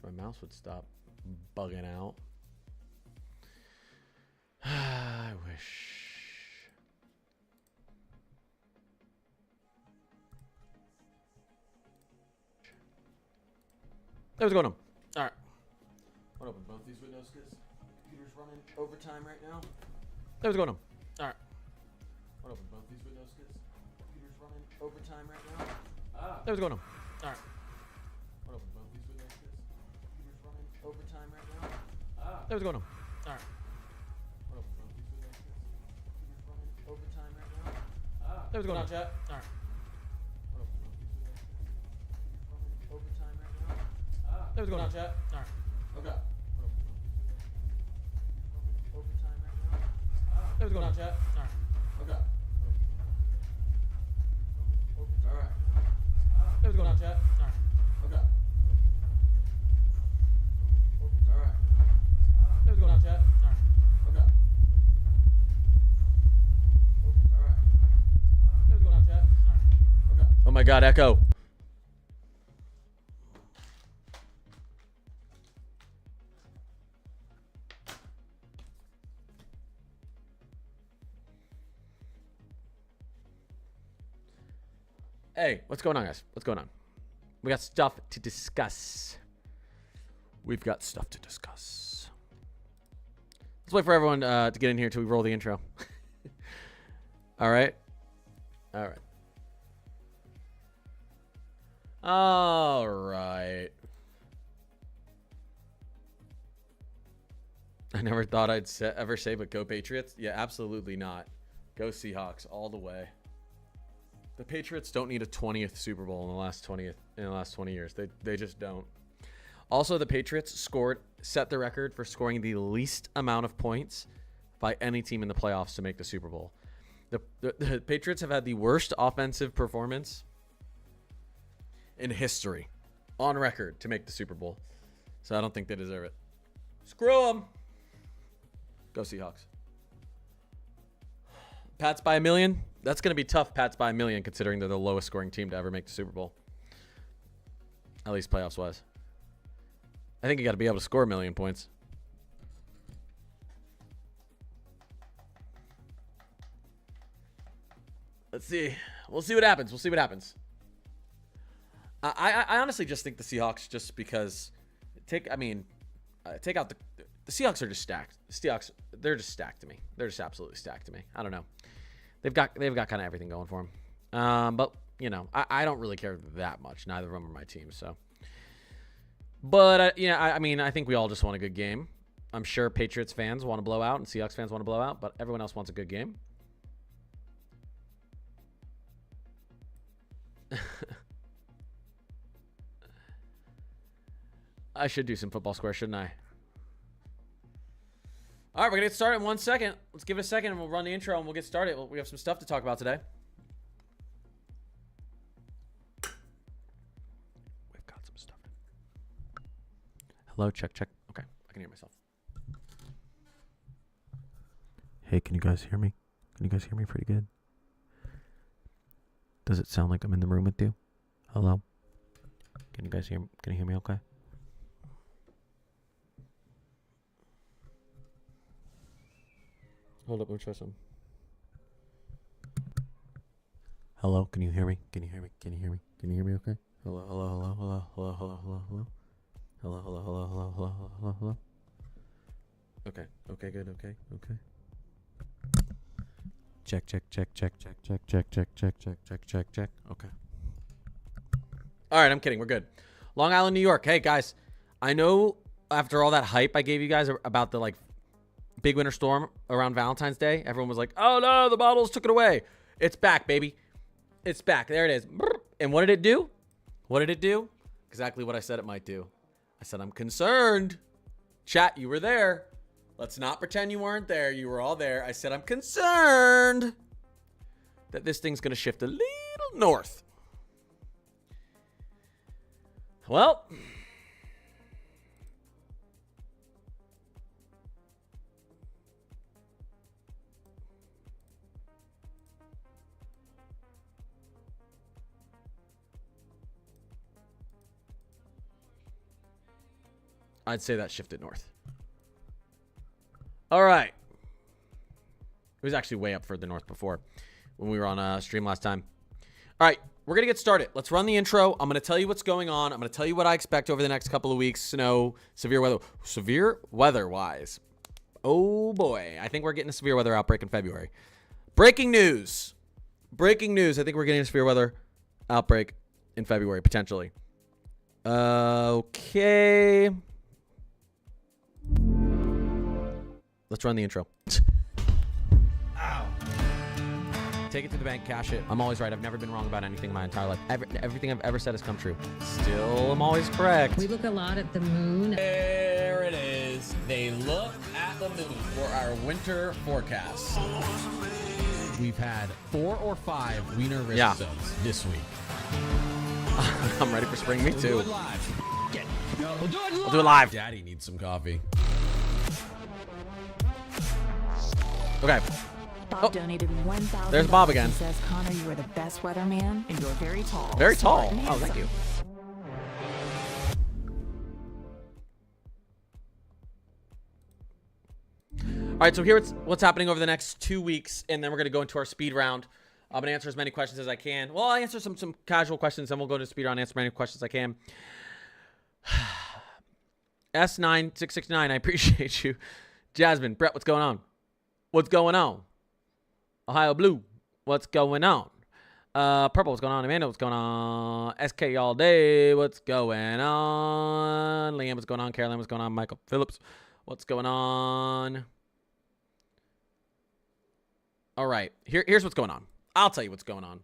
my mouse would stop bugging out. I wish. Hey, what's going on? All right. I'll open both these windows because the computer's running overtime right now. Hey, what's going on? All right. I'll open both these windows because the computer's running overtime right now. Hey, what's going on? All right. I'll open both these windows because the computer's running overtime right now. Hey, what's going on? All right. I'll open both these windows because the computer's running overtime right now. Hey, what's going on, chat? All right. I'll open both these windows because the computer's running overtime right now. Hey, what's going on, chat? All right. Okay. Overtime right now. Hey, what's going on, chat? All right. Okay. All right. Hey, what's going on, chat? All right. Okay. All right. Hey, what's going on, chat? All right. Okay. All right. Hey, what's going on, chat? All right. Okay. Oh my God, Echo. Hey, what's going on, guys? What's going on? We got stuff to discuss. We've got stuff to discuss. Let's wait for everyone to get in here until we roll the intro. All right? All right. All right. I never thought I'd ever say, but go Patriots. Yeah, absolutely not. Go Seahawks all the way. The Patriots don't need a 20th Super Bowl in the last 20 years. They just don't. Also, the Patriots set the record for scoring the least amount of points by any team in the playoffs to make the Super Bowl. The Patriots have had the worst offensive performance in history on record to make the Super Bowl. So I don't think they deserve it. Screw them. Go Seahawks. Pats by a million. That's going to be tough, Pats by a million, considering they're the lowest scoring team to ever make the Super Bowl. At least playoffs-wise. I think you got to be able to score a million points. Let's see. We'll see what happens. We'll see what happens. I honestly just think the Seahawks, just because take out the Seahawks are just stacked. The Seahawks, they're just stacked to me. They're just absolutely stacked to me. I don't know. They've got kind of everything going for them. But, you know, I don't really care that much. Neither of them are my team, so. But, I mean, I think we all just want a good game. I'm sure Patriots fans want to blow out and Seahawks fans want to blow out, but everyone else wants a good game. I should do some football square, shouldn't I? All right, we're going to get started in 1 second. Let's give it a second and we'll run the intro and we'll get started. We have some stuff to talk about today. We've got some stuff. Hello, check. Okay, I can hear myself. Hey, can you guys hear me? Can you guys hear me pretty good? Does it sound like I'm in the room with you? Hello? Can you guys hear me? Can you hear me okay? Hold up, let me try something. Hello, can you hear me? Can you hear me? Can you hear me? Can you hear me okay? Hello. Hello. Okay, good, okay. Check. Okay. All right, I'm kidding. We're good. Long Island, New York. Hey, guys. I know after all that hype I gave you guys about the, big winter storm around Valentine's Day, everyone was like, oh no, the bottles took it away. It's back, baby. It's back. There it is. And what did it do? Exactly what I said it might do. I said, I'm concerned. Chat, you were there. Let's not pretend you weren't there. You were all there. I said, I'm concerned that this thing's going to shift a little north. Well, I'd say that shifted north. All right. It was actually way up further north before when we were on stream last time. All right, we're going to get started. Let's run the intro. I'm going to tell you what's going on. I'm going to tell you what I expect over the next couple of weeks. Snow, severe weather-wise. Oh, boy. I think we're getting a severe weather outbreak in February. Breaking news. I think we're getting a severe weather outbreak in February, potentially. Okay. Let's run the intro. Ow. Take it to the bank, cash it. I'm always right. I've never been wrong about anything in my entire life. Everything I've ever said has come true. Still, I'm always correct. We look a lot at the moon. There it is. They look at the moon for our winter forecast. We've had 4 or 5 wiener wrist zones this week. I'm ready for spring. Me too. We'll do it live. We'll do it live. Daddy needs some coffee. Okay. Bob donated $1,000. There's Bob again. He says, Connor, you are the best weatherman, and you're very tall. Very smart, tall. and Oh, thank you. All right, so here's what's happening over the next 2 weeks, and then we're going to go into our speed round. I'm going to answer as many questions as I can. Well, I'll answer some casual questions, then we'll go to speed round and answer as many questions as I can. S9669, I appreciate you. Jasmine, Brett, what's going on? What's going on? Ohio Blue, what's going on? Purple, what's going on? Amanda, what's going on? SK all day, what's going on? Liam, what's going on? Caroline, what's going on? Michael Phillips, what's going on? All right, here's what's going on. I'll tell you what's going on.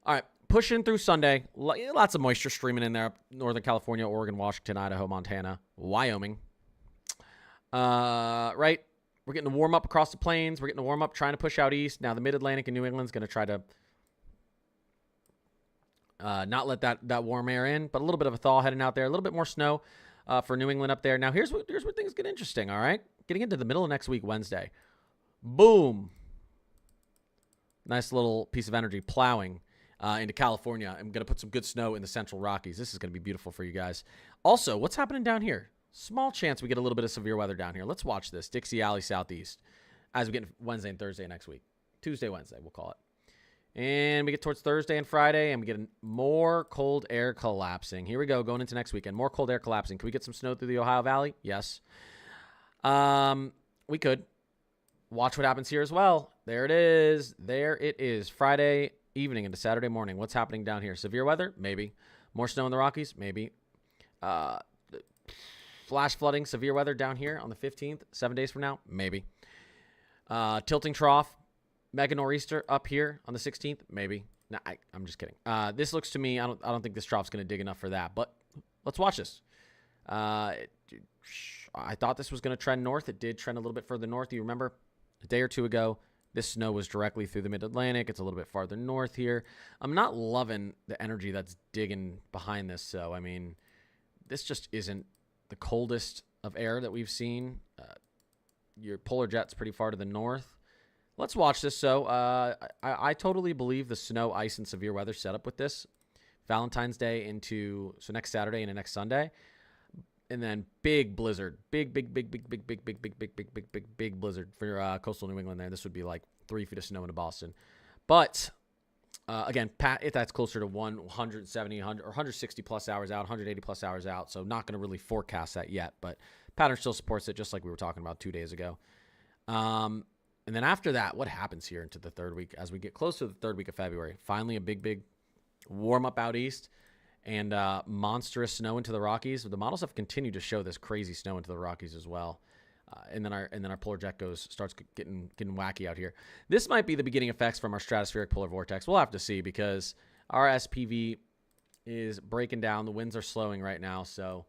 All right, pushing through Sunday. Lots of moisture streaming in there up Northern California, Oregon, Washington, Idaho, Montana, Wyoming. Right? We're getting to warm up across the plains. We're getting to warm up trying to push out east. Now the Mid-Atlantic and New England's going to try to not let that warm air in, but a little bit of a thaw heading out there. A little bit more snow for New England up there. Now here's where things get interesting, all right? Getting into the middle of next week, Wednesday. Boom. Nice little piece of energy plowing into California. I'm going to put some good snow in the Central Rockies. This is going to be beautiful for you guys. Also, what's happening down here? Small chance we get a little bit of severe weather down here. Let's watch this. Dixie Alley Southeast as we get Wednesday and Thursday next week. Tuesday, Wednesday, we'll call it. And we get towards Thursday and Friday, and we get more cold air collapsing. Here we go, going into next weekend. More cold air collapsing. Can we get some snow through the Ohio Valley? Yes. We could. Watch what happens here as well. There it is. There it is. Friday evening into Saturday morning. What's happening down here? Severe weather? Maybe. More snow in the Rockies? Maybe. Flash flooding, severe weather down here on the 15th, 7 days from now? Maybe. Tilting trough, mega nor'easter up here on the 16th? Maybe. No, I'm just kidding. This looks to me, I don't think this trough's going to dig enough for that, but let's watch this. I thought this was going to trend north. It did trend a little bit further north. You remember a day or two ago, this snow was directly through the Mid-Atlantic. It's a little bit farther north here. I'm not loving the energy that's digging behind this, so, I mean, this just isn't the coldest of air that we've seen. Your polar jet's pretty far to the north. Let's watch this. So I totally believe the snow, ice, and severe weather setup with this. Valentine's Day so next Saturday and next Sunday. And then big blizzard. Big blizzard for coastal New England there. This would be like 3 feet of snow into Boston. But again, if that's closer to 170, 100, or 160 plus hours out, 180 plus hours out. So not going to really forecast that yet, but pattern still supports it, just like we were talking about 2 days ago. And then after that, what happens here into the third week as we get close to the third week of February? Finally, a big warm up out east and monstrous snow into the Rockies. The models have continued to show this crazy snow into the Rockies as well. And then our polar jet starts getting wacky out here. This might be the beginning effects from our stratospheric polar vortex. We'll have to see because our SPV is breaking down. The winds are slowing right now, so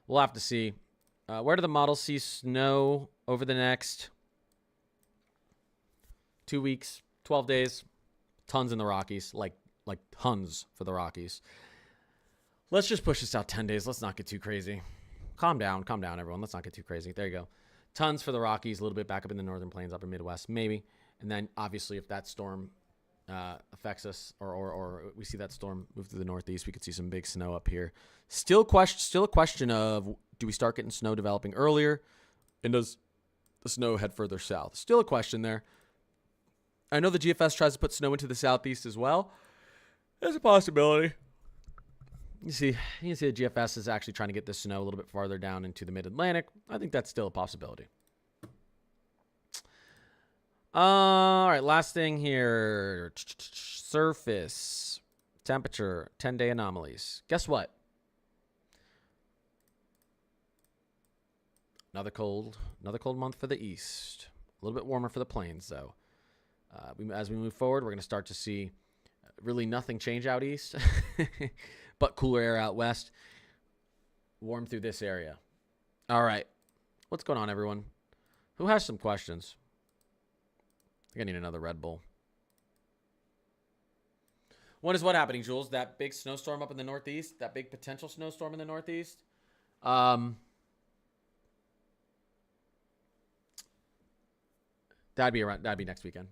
we'll have to see. Where do the models see snow over the next 2 weeks, 12 days? Tons in the Rockies, like tons for the Rockies. Let's just push this out 10 days. Let's not get too crazy. Calm down, everyone. Let's not get too crazy. There you go. Tons for the Rockies, a little bit back up in the northern plains, upper Midwest, maybe. And then, obviously, if that storm affects us or we see that storm move to the northeast, we could see some big snow up here. Still a question of do we start getting snow developing earlier? And does the snow head further south? Still a question there. I know the GFS tries to put snow into the southeast as well. There's a possibility. You see the GFS is actually trying to get the snow a little bit farther down into the mid-Atlantic. I think that's still a possibility. All right, last thing here. Surface, temperature, 10-day anomalies. Guess what? Another cold month for the east. A little bit warmer for the plains, though. As we move forward, we're going to start to see really nothing change out east, but cooler air out west. Warm through this area. All right. What's going on, everyone? Who has some questions? I think I need another Red Bull. What is what happening, Jules? That big snowstorm up in the northeast? That big potential snowstorm in the northeast? That'd be next weekend.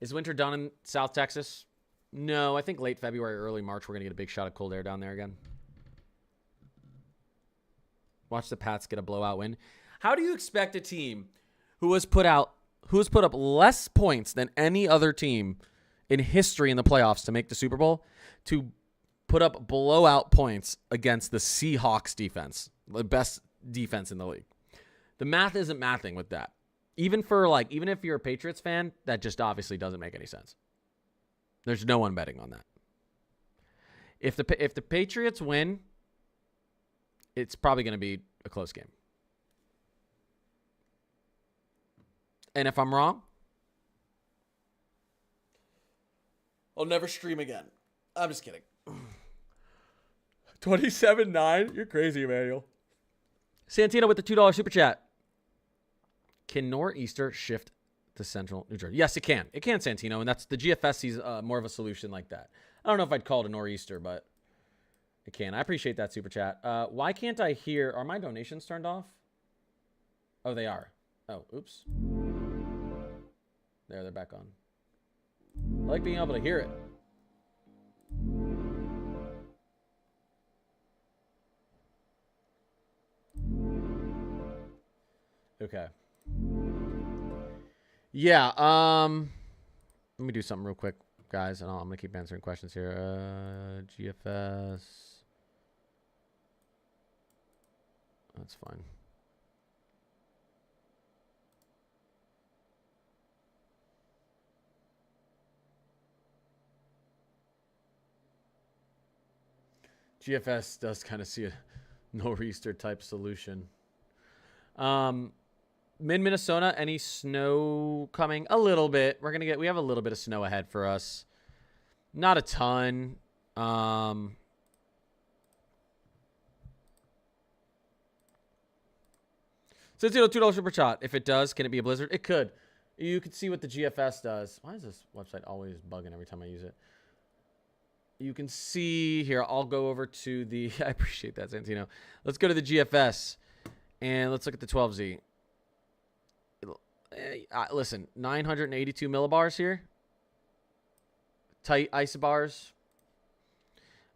Is winter done in South Texas? No, I think late February, early March, we're going to get a big shot of cold air down there again. Watch the Pats get a blowout win. How do you expect a team who has put up less points than any other team in history in the playoffs to make the Super Bowl to put up blowout points against the Seahawks defense, the best defense in the league? The math isn't mathing with that. Even if you're a Patriots fan, that just obviously doesn't make any sense. There's no one betting on that. If the Patriots win, it's probably going to be a close game. And if I'm wrong, I'll never stream again. I'm just kidding. 27-9? You're crazy, Emmanuel. Santino with the $2 super chat. Can nor'easter shift to central New Jersey? Yes, it can. It can, Santino, and that's the GFS sees more of a solution like that. I don't know if I'd call it a nor'easter, but it can. I appreciate that super chat. Why can't I hear? Are my donations turned off? Oh, they are. Oh, oops. There, they're back on. I like being able to hear it. Okay. Yeah, let me do something real quick, guys, and I'm going to keep answering questions here. GFS. That's fine. GFS does kind of see a nor'easter type solution. Mid-Minnesota, any snow coming? A little bit. We have a little bit of snow ahead for us. Not a ton. So it's $2 super chat. If it does, can it be a blizzard? It could. You could see what the GFS does. Why is this website always bugging every time I use it? You can see here. I'll go over to the. I appreciate that, Santino. Let's go to the GFS and let's look at the 12Z. Listen, 982 millibars here. Tight isobars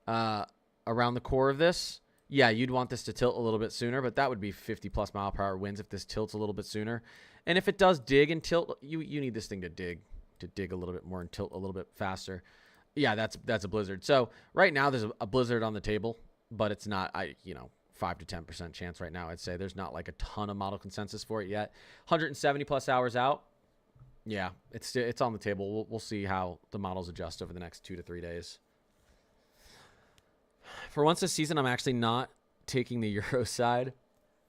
around the core of this. Yeah, you'd want this to tilt a little bit sooner, but that would be 50+ mile per hour winds if this tilts a little bit sooner. And if it does dig and tilt, you need this thing to dig a little bit more and tilt a little bit faster. Yeah, that's a blizzard. So right now there's a blizzard on the table, but it's not 5 to 10% chance right now. I'd say there's not like a ton of model consensus for it yet. 170+ hours out. Yeah, it's on the table. We'll see how the models adjust over the next 2 to 3 days. For once this season, I'm actually not taking the Euro side.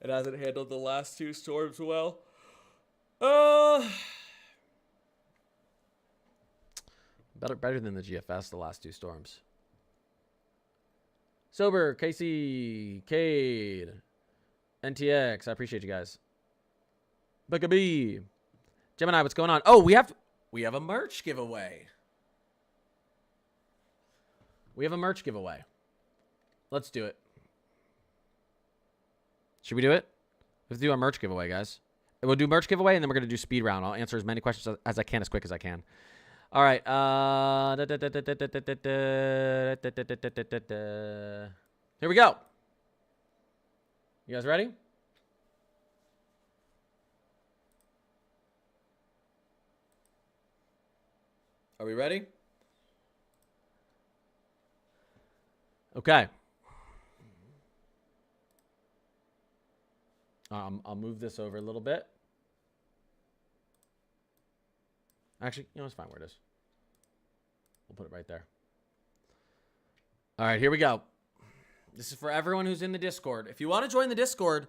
It hasn't handled the last 2 storms well. Better than the GFS, the last 2 storms. Sober, Casey, Cade, NTX. I appreciate you guys. Becca B. Gemini, what's going on? Oh, we have a merch giveaway. Let's do it. Should we do it? Let's do a merch giveaway, guys. We'll do merch giveaway, and then we're going to do speed round. I'll answer as many questions as I can, as quick as I can. All right. Here we go. You guys ready? Are we ready? Okay. I'll move this over a little bit. Actually, you know, it's fine where it is. We'll put it right there. All right, here we go. This is for everyone who's in the Discord. If you want to join the Discord,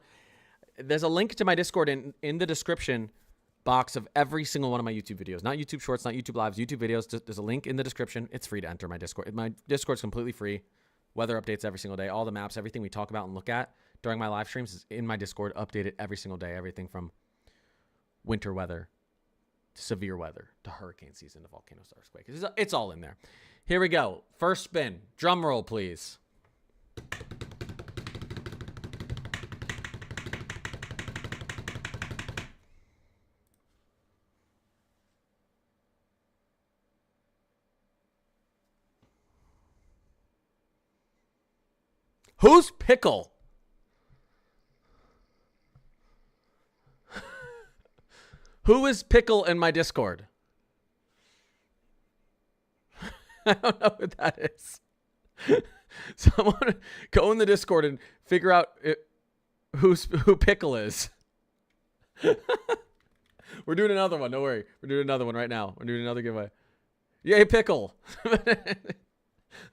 there's a link to my Discord in the description box of every single one of my YouTube videos. Not YouTube Shorts, not YouTube Lives, YouTube videos. There's a link in the description. It's free to enter my Discord. My Discord's completely free. Weather updates every single day. All the maps, everything we talk about and look at during my live streams is in my Discord, updated every single day. Everything from winter weather to severe weather to hurricane season to volcanoes to earthquakes. It's all in there. Here we go. First spin. Drum roll, please. Who's Pickle? Who is Pickle in my Discord? I don't know who that is. Someone go in the Discord and figure out who Pickle is. We're doing another one. Don't worry. We're doing another one right now. We're doing another giveaway. Yay, Pickle.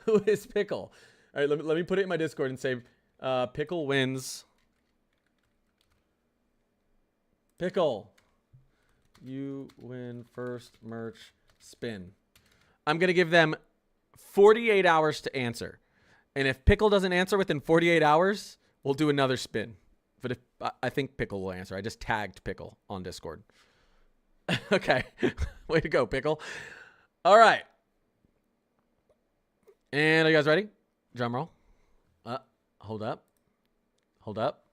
Who is Pickle? All right, let me put it in my Discord and say Pickle wins. Pickle, you win first merch spin. I'm going to give them 48 hours to answer. And if Pickle doesn't answer within 48 hours, we'll do another spin. But if I think Pickle will answer. I just tagged Pickle on Discord. Okay. Way to go, Pickle. All right. And are you guys ready? Drum roll. Hold up. Hold up.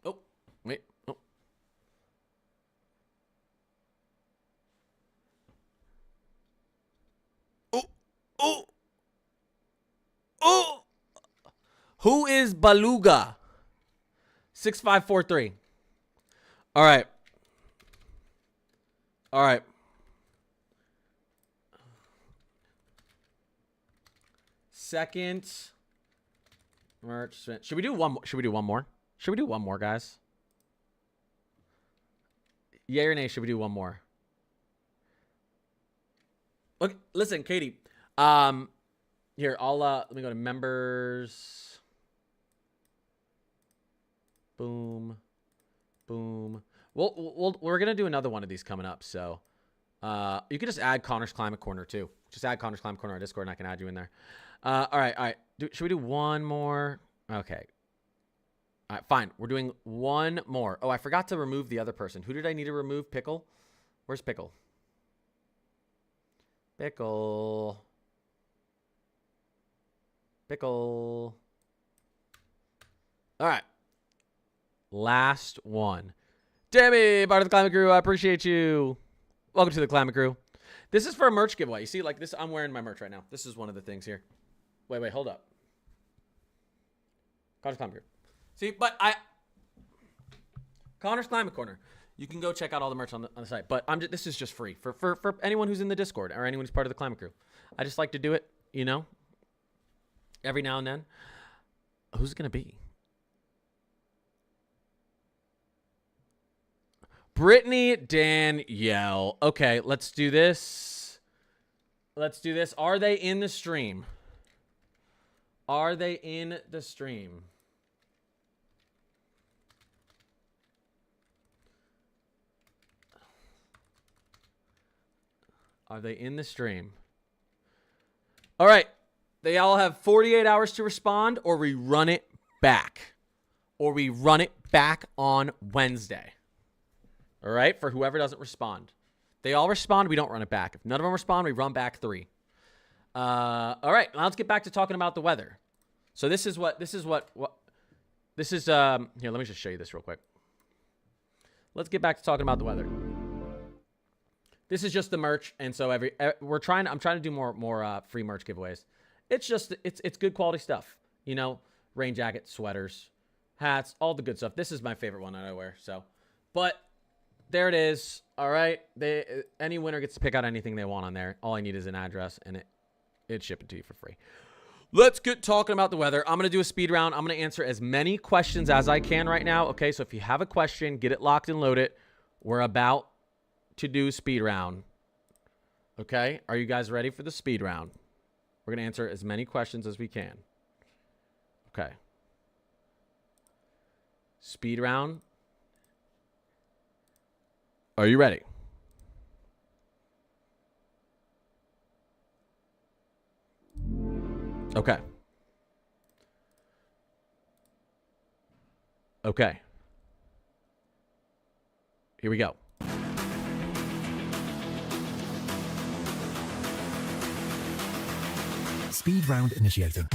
Oh, wait. Oh. Oh. Oh. Oh. Who is Beluga? 6543. All right. All right. Second merch. Should we do one more? Should we do one more? Should we do one more, guys? Yay or nay, should we do one more? Look, listen, Katie. Here, I'll let me go to members. Boom. Boom. We're going to do another one of these coming up. So you can just add Connor's Climate Corner too. Just add Connor's Climate Corner on Discord and I can add you in there. All right. Should we do one more? Okay. All right, fine. We're doing one more. Oh, I forgot to remove the other person. Who did I need to remove? Pickle? Where's Pickle? Pickle. Pickle. All right. Last one. Demi, part of the Climate Crew. I appreciate you. Welcome to the Climate Crew. This is for a merch giveaway. You see, like this, I'm wearing my merch right now. This is one of the things here. Wait, hold up. Connor's Climate Crew. See, but Connor's Climate Corner. You can go check out all the merch on the site. But this is just free for anyone who's in the Discord or anyone who's part of the Climate Crew. I just like to do it, you know, every now and then. Who's it gonna be? Brittany Danielle. Okay, let's do this. Let's do this. Are they in the stream? Are they in the stream? Are they in the stream? All right. They all have 48 hours to respond, or we run it back. Or we run it back on Wednesday. All right, for whoever doesn't respond. They all respond, we don't run it back. If none of them respond, we run back 3. All right, now let's get back to talking about the weather. So here, let me just show you this real quick. Let's get back to talking about the weather. This is just the merch, and so I'm trying to do more free merch giveaways. It's just it's good quality stuff, you know, rain jackets, sweaters, hats, all the good stuff. This is my favorite one that I wear. So, but there it is. All right, any winner gets to pick out anything they want on there. All I need is an address, and it's shipping to you for free. Let's get talking about the weather. I'm going to do a speed round. I'm going to answer as many questions as I can right now. Okay, so if you have a question, get it locked and loaded. We're about to do speed round. Okay, are you guys ready for the speed round? We're going to answer as many questions as we can. Okay. Speed round. Are you ready? Okay. Okay. Here we go. Speed round initiating.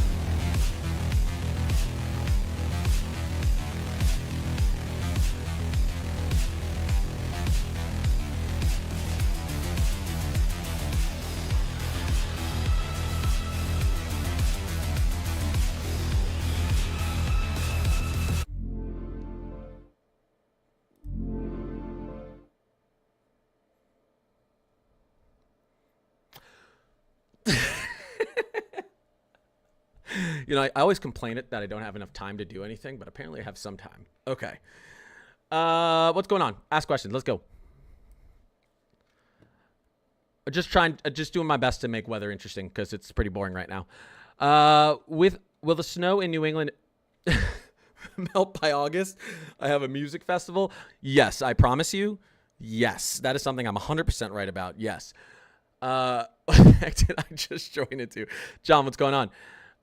You know, I always complain that I don't have enough time to do anything, but apparently I have some time. Okay. What's going on? Ask questions. Let's go. Just doing my best to make weather interesting because it's pretty boring right now. Will the snow in New England melt by August? I have a music festival. Yes, I promise you. Yes, that is something I'm 100% right about. Yes. What the heck did I just join into? John, what's going on?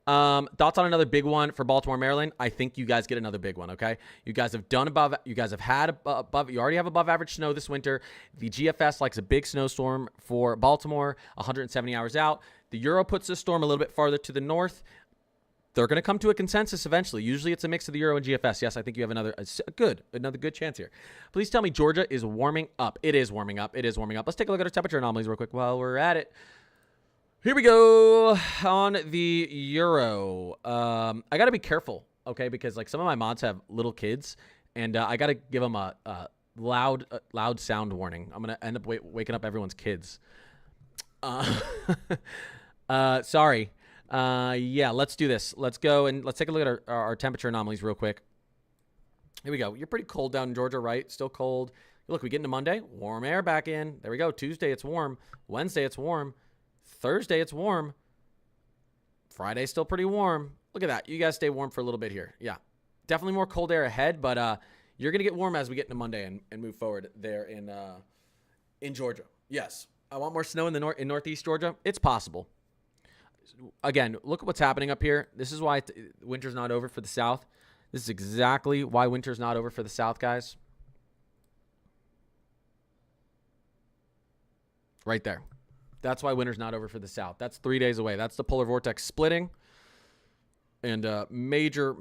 Thoughts on another big one for Baltimore, Maryland? I think you guys get another big one. Okay. You guys have done above, you guys have had above, you already have above average snow this winter. The GFS likes a big snowstorm for Baltimore, 170 hours out. The Euro puts the storm a little bit farther to the north. They're going to come to a consensus eventually. Usually it's a mix of the Euro and GFS. Yes, I think you have another good chance here. Please tell me Georgia is warming up. It is warming up. It is warming up. Let's take a look at our temperature anomalies real quick while we're at it. Here we go on the Euro. I got to be careful, okay, because like some of my mods have little kids, and I got to give them a loud sound warning. I'm going to end up waking up everyone's kids. Sorry. Yeah, let's do this. Let's go and let's take a look at our temperature anomalies real quick. Here we go. You're pretty cold down in Georgia, right? Still cold. Look, we get into Monday. Warm air back in. There we go. Tuesday, it's warm. Wednesday, it's warm. Thursday, it's warm. Friday, still pretty warm. Look at that. You guys stay warm for a little bit here. Yeah. Definitely more cold air ahead, but you're going to get warm as we get into Monday and move forward there in Georgia. Yes. I want more snow in northeast Georgia. It's possible. Again, look at what's happening up here. This is why winter's not over for the South. This is exactly why winter's not over for the South, guys. Right there. That's why winter's not over for the South. That's 3 days away. That's the polar vortex splitting and major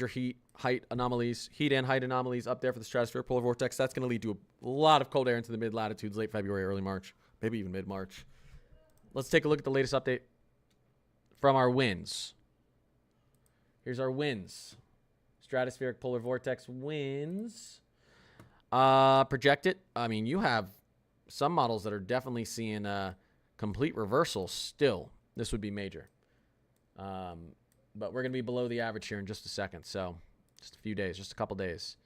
heat and height anomalies up there for the stratosphere polar vortex. That's going to lead to a lot of cold air into the mid-latitudes, late February, early March, maybe even mid-March. Let's take a look at the latest update from our winds. Here's our winds. Stratospheric polar vortex winds. Projected. I mean, you have some models that are definitely seeing a complete reversal still. This would be major. But we're going to be below the average here in just a second. So just a few days, just a couple days.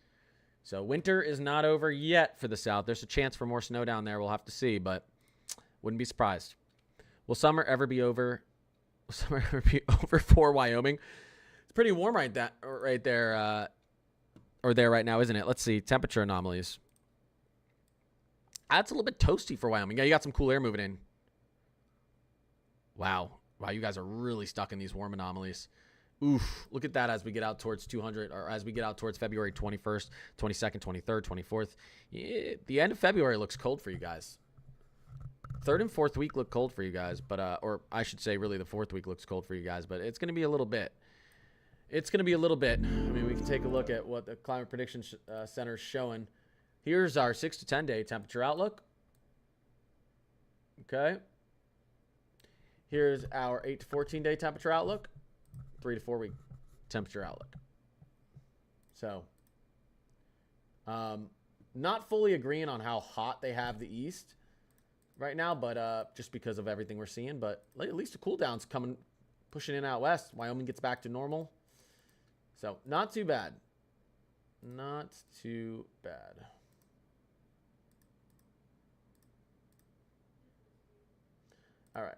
So winter is not over yet for the South. There's a chance for more snow down there. We'll have to see, but wouldn't be surprised. Will summer ever be over? Will summer ever be over for Wyoming? It's pretty warm right there, or there right now, isn't it? Let's see. Temperature anomalies. That's a little bit toasty for Wyoming. Yeah, you got some cool air moving in. Wow, you guys are really stuck in these warm anomalies. Oof, look at that as we get out towards 200, or as we get out towards February 21st, 22nd, 23rd, 24th. Yeah, the end of February looks cold for you guys. Third and fourth week look cold for you guys, but or I should say really the fourth week looks cold for you guys, but it's going to be a little bit. It's going to be a little bit. I mean, we can take a look at what the Climate Prediction Center is showing. Here's our 6 to 10 day temperature outlook. Okay. Here's our 8 to 14 day temperature outlook, 3 to 4 week temperature outlook. So, not fully agreeing on how hot they have the East right now, but just because of everything we're seeing. But at least the cool down's coming, pushing in out west. Wyoming gets back to normal. So, not too bad. Not too bad. All right.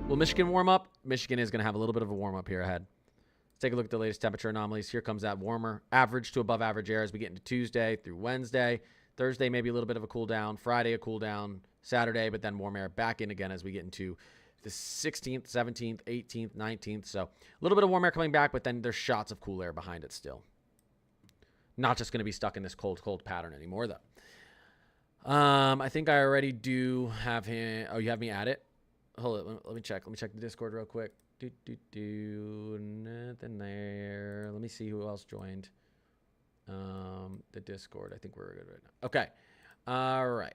Will Michigan warm up? Michigan is going to have a little bit of a warm up here ahead. Let's take a look at the latest temperature anomalies. Here comes that warmer average to above average air as we get into Tuesday through Wednesday. Thursday, maybe a little bit of a cool down. Friday, a cool down. Saturday, but then warm air back in again as we get into the 16th, 17th, 18th, 19th. So a little bit of warm air coming back, but then there's shots of cool air behind it still. Not just going to be stuck in this cold, cold pattern anymore, though. I think I already do have him. Oh, you have me at it? Hold it. Let me check. Let me check the Discord real quick. Nothing there. Let me see who else joined. The Discord. I think we're good right now. Okay. All right.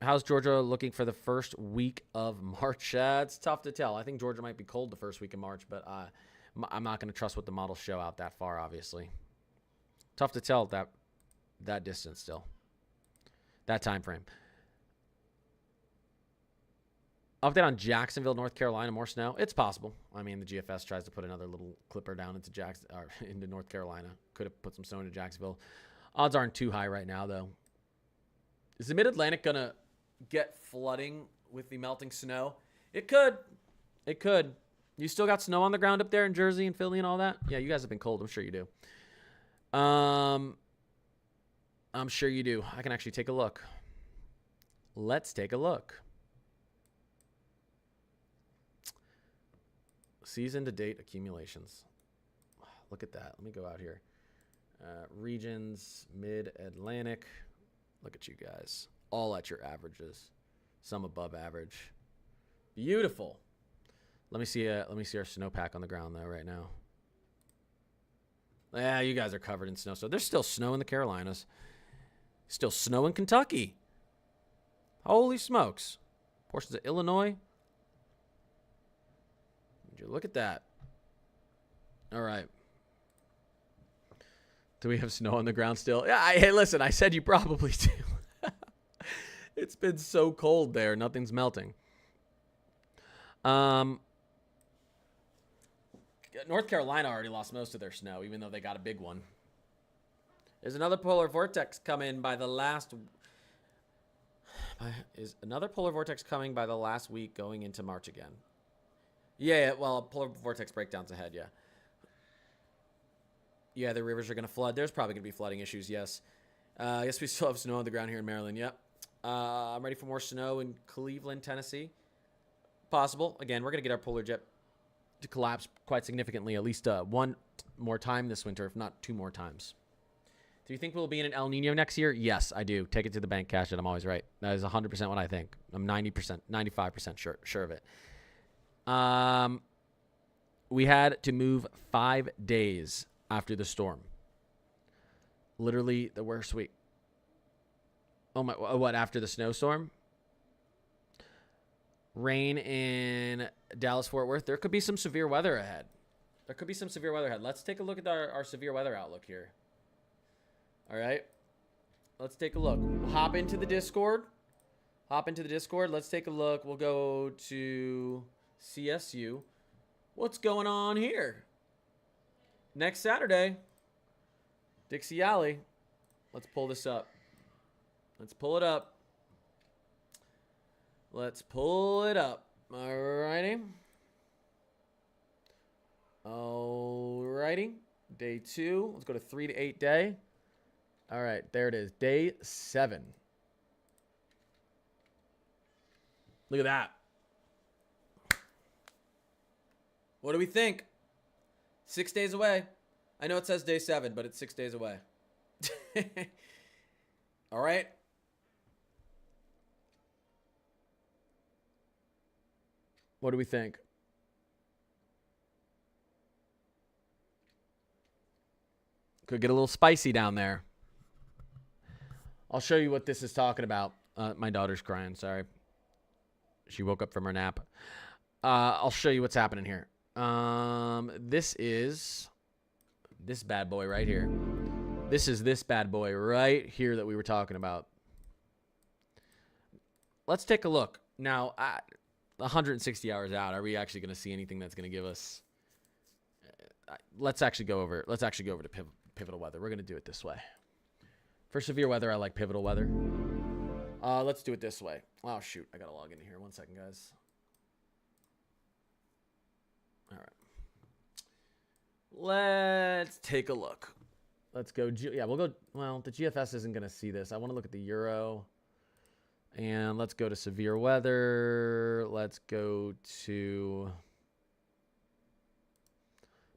How's Georgia looking for the first week of March? It's tough to tell. I think Georgia might be cold the first week of March, but I'm not going to trust what the models show out that far, obviously. Tough to tell that distance still. That time frame. Update on Jacksonville, North Carolina, more snow. It's possible. I mean, the GFS tries to put another little clipper down into North Carolina. Could have put some snow into Jacksonville. Odds aren't too high right now, though. Is the Mid-Atlantic going to get flooding with the melting snow? It could. It could. You still got snow on the ground up there in Jersey and Philly and all that? Yeah, you guys have been cold. I'm sure you do. I'm sure you do. I can actually take a look. Let's take a look. Season to date accumulations. Look at that. Let me go out here. Regions, Mid-Atlantic. Look at you guys. All at your averages. Some above average. Beautiful. Let me see our snowpack on the ground though right now. Yeah, you guys are covered in snow. So there's still snow in the Carolinas. Still snow in Kentucky. Holy smokes. Portions of Illinois. Would you look at that? All right. Do we have snow on the ground still? Yeah, hey, listen, I said you probably do. It's been so cold there. Nothing's melting. North Carolina already lost most of their snow, even though they got a big one. There's another polar vortex coming by the last... Is another polar vortex coming by the last week going into March again? Yeah, well, polar vortex breakdowns ahead, yeah. Yeah, the rivers are going to flood. There's probably going to be flooding issues, yes. I guess we still have snow on the ground here in Maryland, yep. I'm ready for more snow in Cleveland, Tennessee. Possible. Again, we're going to get our polar jet to collapse quite significantly, at least one more time this winter, if not two more times. Do you think we'll be in an El Nino next year? Yes, I do. Take it to the bank, cash it. I'm always right. That is 100% what I think. I'm 90%, 95% sure of it. We had to move 5 days after the storm. Literally the worst week. Oh my, what, after the snowstorm? Rain in Dallas-Fort Worth. There could be some severe weather ahead. Let's take a look at our severe weather outlook here. All right. Let's take a look. We'll hop into the Discord. Let's take a look. We'll go to CSU. What's going on here? Next Saturday, Dixie Alley. Let's pull this up. Let's pull it up. Alrighty. Day 2. Let's go to 3 to 8 day. All right, there it is. Day 7. Look at that. What do we think? 6 days away. I know it says day 7, but it's 6 days away. All right. What do we think? Could get a little spicy down there. I'll show you what this is talking about. My daughter's crying. Sorry. She woke up from her nap. I'll show you what's happening here. This is this bad boy right here. This is this bad boy right here that we were talking about. Let's take a look. Now, 160 hours out, are we actually going to see anything that's going to give us... Let's actually go over to pivotal weather. We're going to do it this way. For severe weather, I like pivotal weather. Let's do it this way. Oh, shoot. I got to log in here. 1 second, guys. All right. Let's take a look. Let's go. Yeah, we'll go. Well, the GFS isn't going to see this. I want to look at the Euro. And let's go to severe weather. Let's go to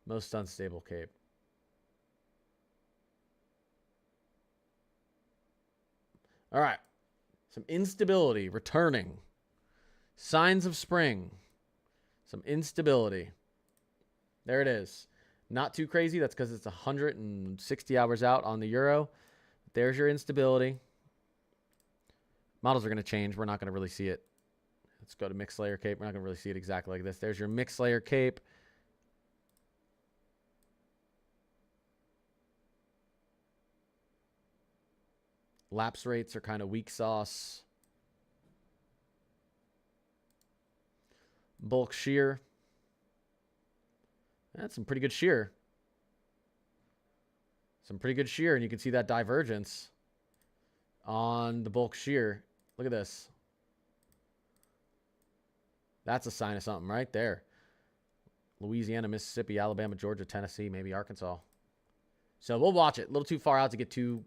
most unstable Cape. All right. Some instability returning. Signs of spring. Some instability. There it is. Not too crazy. That's because it's 160 hours out on the Euro. There's your instability. Models are going to change. We're not going to really see it. Let's go to mixed layer cape. We're not going to really see it exactly like this. There's your mixed layer cape. Lapse rates are kind of weak sauce. Bulk shear. That's some pretty good shear. Some pretty good shear, and you can see that divergence on the bulk shear. Look at this. That's a sign of something right there. Louisiana, Mississippi, Alabama, Georgia, Tennessee, maybe Arkansas. So we'll watch it. A little too far out to get too,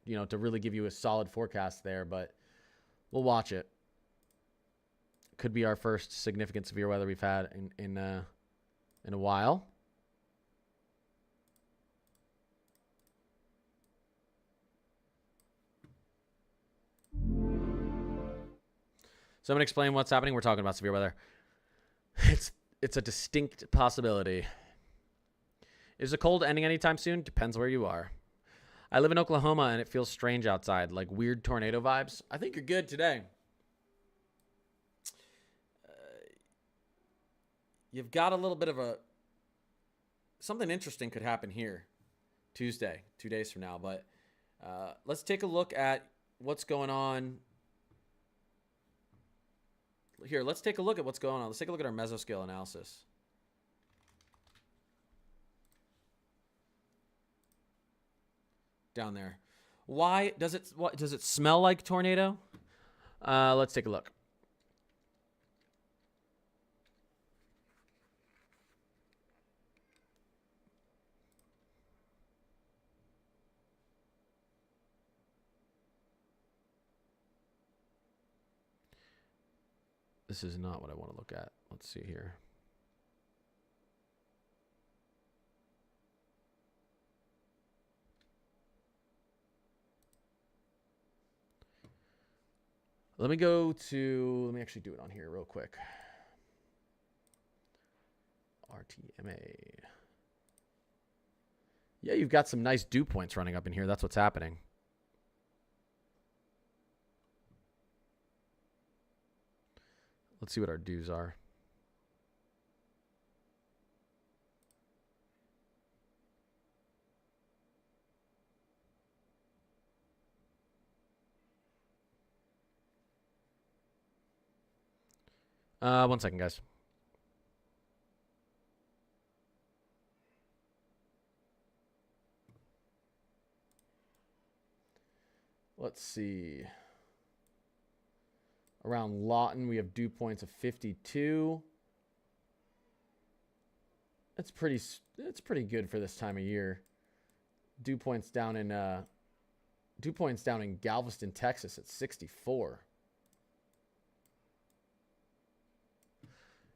to really give you a solid forecast there, but we'll watch it. Could be our first significant severe weather we've had in a while. So I'm going to explain what's happening. We're talking about severe weather. It's a distinct possibility. Is the cold ending anytime soon? Depends where you are. I live in Oklahoma, and it feels strange outside, like weird tornado vibes. I think you're good today. You've got a little bit of something interesting could happen here Tuesday, 2 days from now. But let's take a look at what's going on. Here, let's take a look at what's going on. Let's take a look at our mesoscale analysis. Down there. Why does it smell like tornado? Let's take a look. This is not what I want to look at. Let's see here. Let me actually do it on here real quick. RTMA. Yeah, you've got some nice dew points running up in here. That's what's happening. Let's see what our dews are. One second, guys. Let's see. Around Lawton, we have dew points of 52. It's pretty good for this time of year. Dew points down in Galveston, Texas at 64.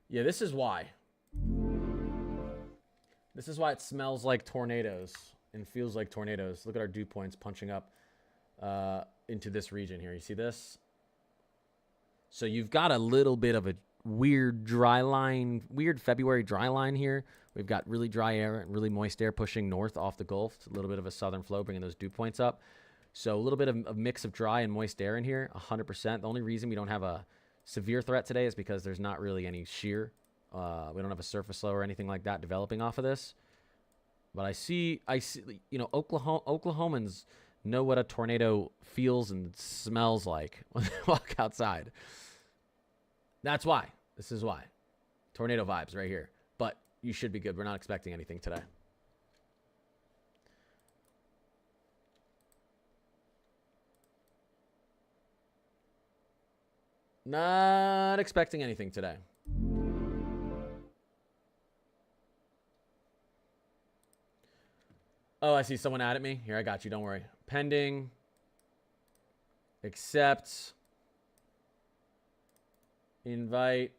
Yeah, this is why. This is why it smells like tornadoes and feels like tornadoes. Look at our dew points punching up into this region here. You see this? So you've got a little bit of a weird February dry line here. We've got really dry air and really moist air pushing north off the Gulf. It's a little bit of a southern flow bringing those dew points up. So a little bit of a mix of dry and moist air in here, 100%. The only reason we don't have a severe threat today is because there's not really any shear. We don't have a surface low or anything like that developing off of this. But I see, you know, Oklahomans know what a tornado feels and smells like when they walk outside. That's why. This is why. Tornado vibes right here. But you should be good. We're not expecting anything today. Not expecting anything today. Oh, I see someone added me. Here, I got you. Don't worry. Pending. Accept. Invite.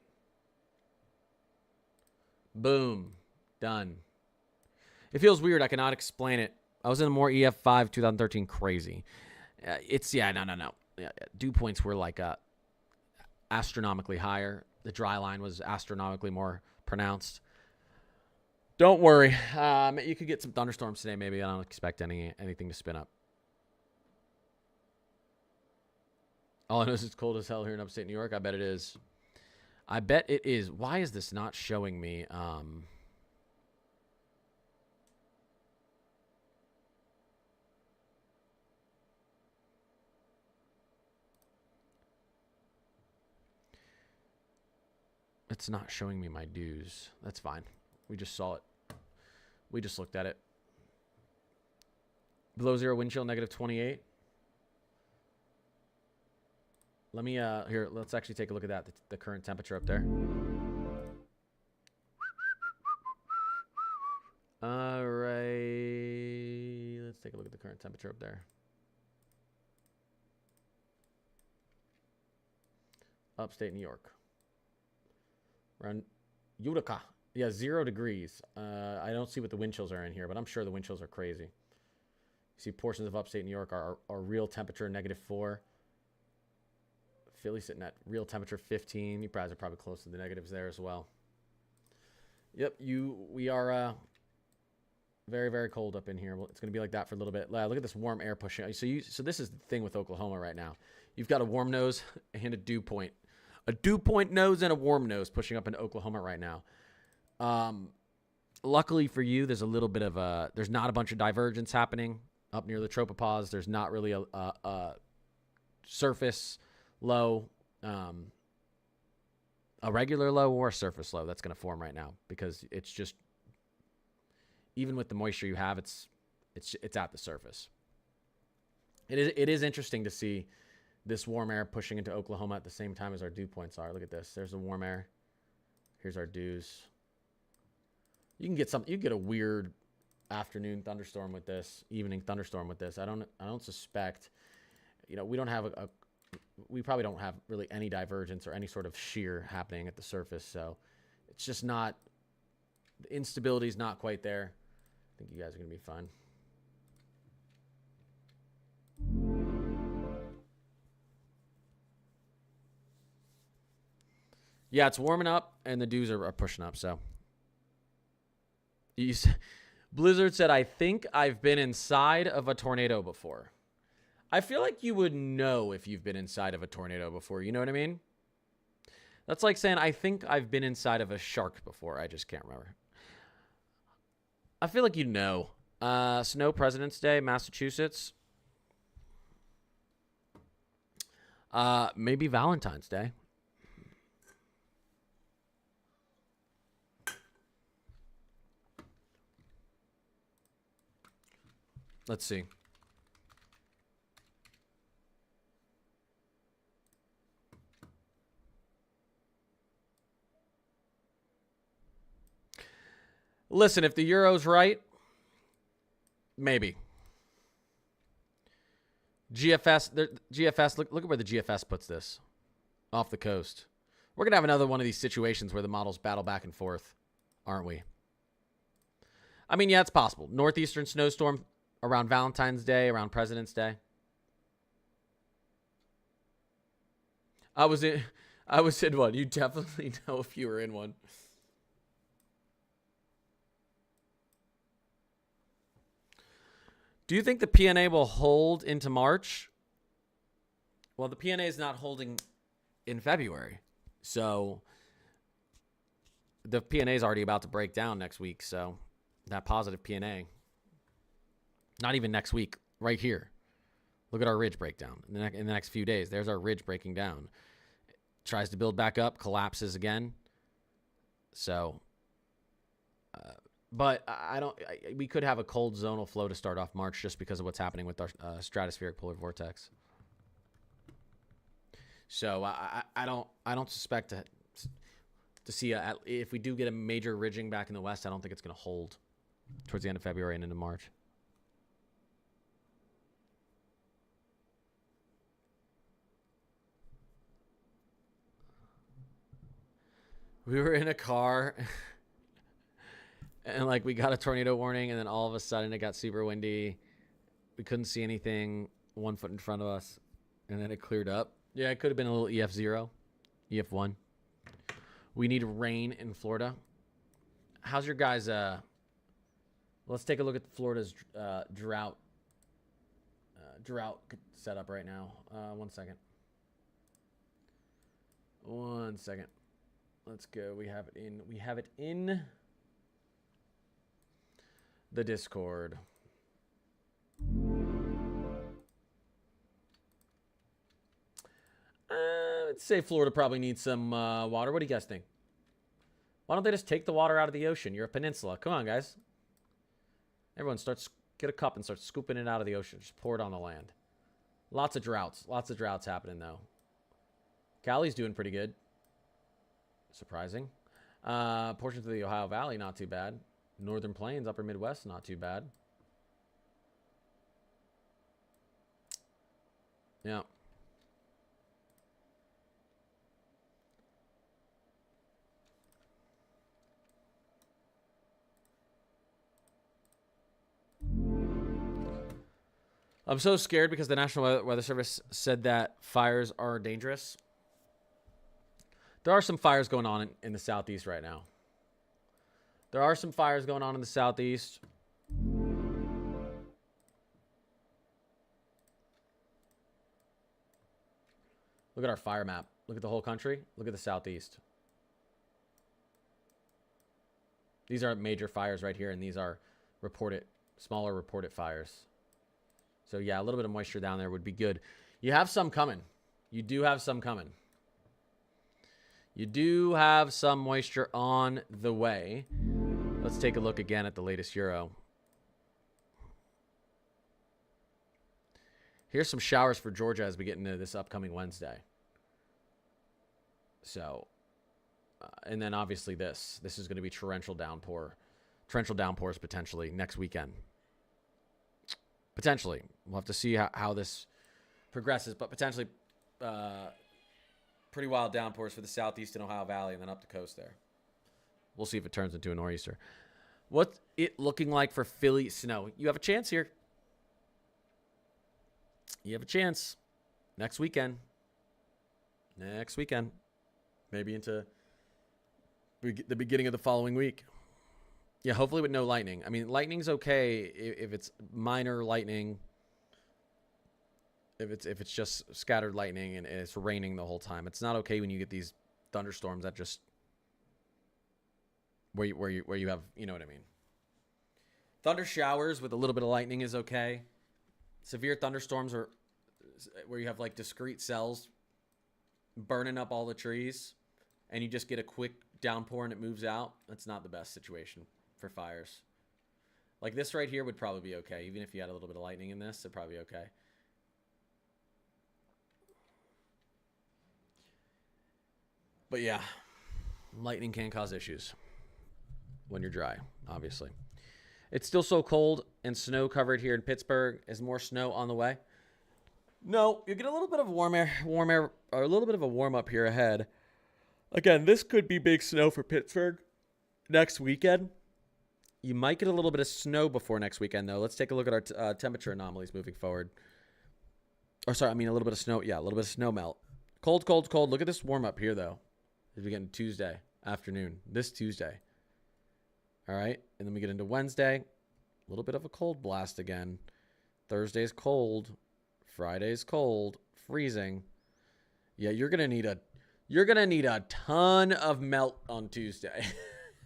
Boom. Done. It feels weird. I cannot explain it. I was in a more EF5 2013 crazy. No. Yeah, dew points were like astronomically higher. The dry line was astronomically more pronounced. Don't worry. You could get some thunderstorms today, maybe. I don't expect anything to spin up. All I know is it's cold as hell here in upstate New York. I bet it is. I bet it is. Why is this not showing me? It's not showing me my dues. That's fine. We just saw it. We just looked at it. Below zero wind chill, -28. Let me, here, let's actually take a look at that. The current temperature up there. All right. Let's take a look at the current temperature up there. Upstate New York. Around Utica. Yeah, 0 degrees. I don't see what the wind chills are in here, but I'm sure the wind chills are crazy. You see portions of upstate New York are real temperature -4. Philly sitting at real temperature 15. You guys are probably close to the negatives there as well. Yep, we are very, very cold up in here. Well, it's going to be like that for a little bit. Look at this warm air pushing. So this is the thing with Oklahoma right now. You've got a warm nose and a dew point. A dew point nose and a warm nose pushing up into Oklahoma right now. Luckily for you, there's a little bit of there's not a bunch of divergence happening up near the tropopause. There's not really a surface low, a regular low or a surface low that's going to form right now, because it's just, even with the moisture you have, it's at the surface. It is interesting to see this warm air pushing into Oklahoma at the same time as our dew points are. Look at this. There's the warm air. Here's our dews. You can get a weird afternoon thunderstorm with this, evening thunderstorm with this. I don't suspect, you know, we probably don't have really any divergence or any sort of shear happening at the surface. So it's just not, the instability is not quite there. I think you guys are going to be fine. Yeah, it's warming up, and the dews are pushing up. So, Blizzard said, "I think I've been inside of a tornado before." I feel like you would know if you've been inside of a tornado before. You know what I mean? That's like saying, "I think I've been inside of a shark before." I just can't remember. I feel like you know. Snow President's Day, Massachusetts. Maybe Valentine's Day. Let's see. Listen, if the Euro's right, maybe. GFS, look at where the GFS puts this. Off the coast. We're going to have another one of these situations where the models battle back and forth, aren't we? I mean, yeah, it's possible. Northeastern snowstorm around Valentine's Day, around President's Day. I was in one. You definitely know if you were in one. Do you think the PNA will hold into March? Well, the PNA is not holding in February. So the PNA is already about to break down next week. So that positive PNA, not even next week, right here. Look at our ridge breakdown in the next few days. There's our ridge breaking down. Tries to build back up, collapses again. So, but we could have a cold zonal flow to start off March just because of what's happening with our stratospheric polar vortex. So I don't suspect to see if we do get a major ridging back in the west. I don't think it's going to hold towards the end of February and into March. We were in a car and like we got a tornado warning, and then all of a sudden it got super windy. We couldn't see anything 1 foot in front of us, and then it cleared up. Yeah, it could have been a little EF0, EF1. We need rain in Florida. How's your guys' let's take a look at Florida's drought setup right now. 1 second. 1 second. Let's go. We have it in the Discord. I'd say Florida probably needs some water. What do you guys think? Why don't they just take the water out of the ocean? You're a peninsula. Come on, guys. Everyone get a cup and start scooping it out of the ocean. Just pour it on the land. Lots of droughts. Lots of droughts happening, though. Cali's doing pretty good. Surprising. Portions of the Ohio Valley, not too bad. Northern Plains, Upper Midwest, not too bad. Yeah. I'm so scared because the National Weather Service said that fires are dangerous. There are some fires going on in the southeast right now. There are some fires going on in the southeast. Look at our fire map. Look at the whole country. Look at the southeast. These are major fires right here, and these are smaller reported fires. So yeah, a little bit of moisture down there would be good. You have some coming. You do have some coming. You do have some moisture on the way. Let's take a look again at the latest Euro. Here's some showers for Georgia as we get into this upcoming Wednesday. So, and then obviously this is going to be torrential downpours potentially next weekend. Potentially. We'll have to see how this progresses, but potentially pretty wild downpours for the southeast and Ohio Valley and then up the coast there. We'll see if it turns into a nor'easter. What's it looking like for Philly snow? You have a chance here. You have a chance. Next weekend. Maybe into the beginning of the following week. Yeah, hopefully with no lightning. I mean, lightning's okay if it's minor lightning. If it's just scattered lightning and it's raining the whole time. It's not okay when you get these thunderstorms that just where you have, you know what I mean. Thunder showers with a little bit of lightning is okay. Severe thunderstorms are where you have like discrete cells burning up all the trees and you just get a quick downpour and it moves out. That's not the best situation for fires. Like this right here would probably be okay. Even if you had a little bit of lightning in this, it'd probably be okay. But yeah, lightning can cause issues when you're dry, obviously. It's still so cold and snow covered here in Pittsburgh. Is more snow on the way? No, you get a little bit of warm air, or a little bit of a warm up here ahead. Again, this could be big snow for Pittsburgh next weekend. You might get a little bit of snow before next weekend, though. Let's take a look at our temperature anomalies moving forward. Or sorry, I mean a little bit of snow. Yeah, a little bit of snow melt. Cold, cold, cold. Look at this warm up here, though. As we get into Tuesday afternoon, this Tuesday. All right, and then we get into Wednesday. A little bit of a cold blast again. Thursday's cold. Friday's cold. Freezing. Yeah, you're gonna need a ton of melt on Tuesday.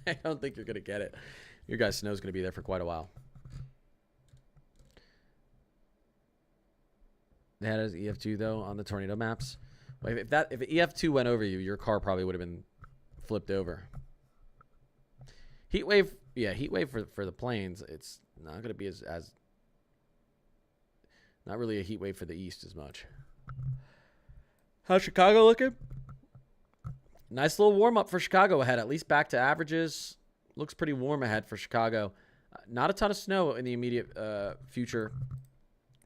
I don't think you're gonna get it. Your guys' snow's gonna be there for quite a while. That is EF2 though on the tornado maps. If EF2 went over you, your car probably would have been flipped over. Heat wave, yeah, heat wave for the plains. It's not gonna be as not really a heat wave for the east as much. How's Chicago looking? Nice little warm up for Chicago ahead, at least back to averages. Looks pretty warm ahead for Chicago. Not a ton of snow in the immediate future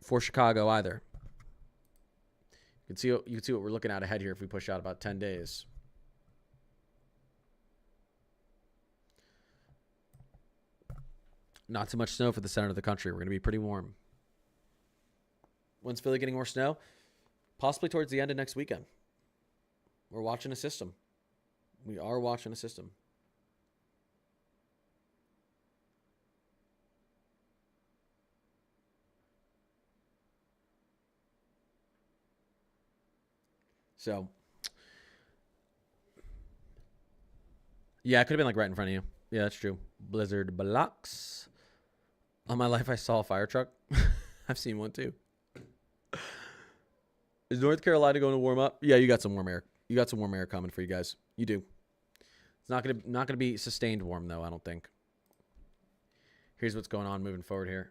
for Chicago either. You can see what we're looking at ahead here if we push out about 10 days. Not too much snow for the center of the country. We're going to be pretty warm. When's Philly getting more snow? Possibly towards the end of next weekend. We're watching a system. We are watching a system. So, yeah, it could have been like right in front of you. Yeah, that's true. Blizzard blocks. All my life, I saw a fire truck. I've seen one too. Is North Carolina going to warm up? Yeah, you got some warm air. You got some warm air coming for you guys. You do. It's not gonna be sustained warm though, I don't think. Here's what's going on moving forward here.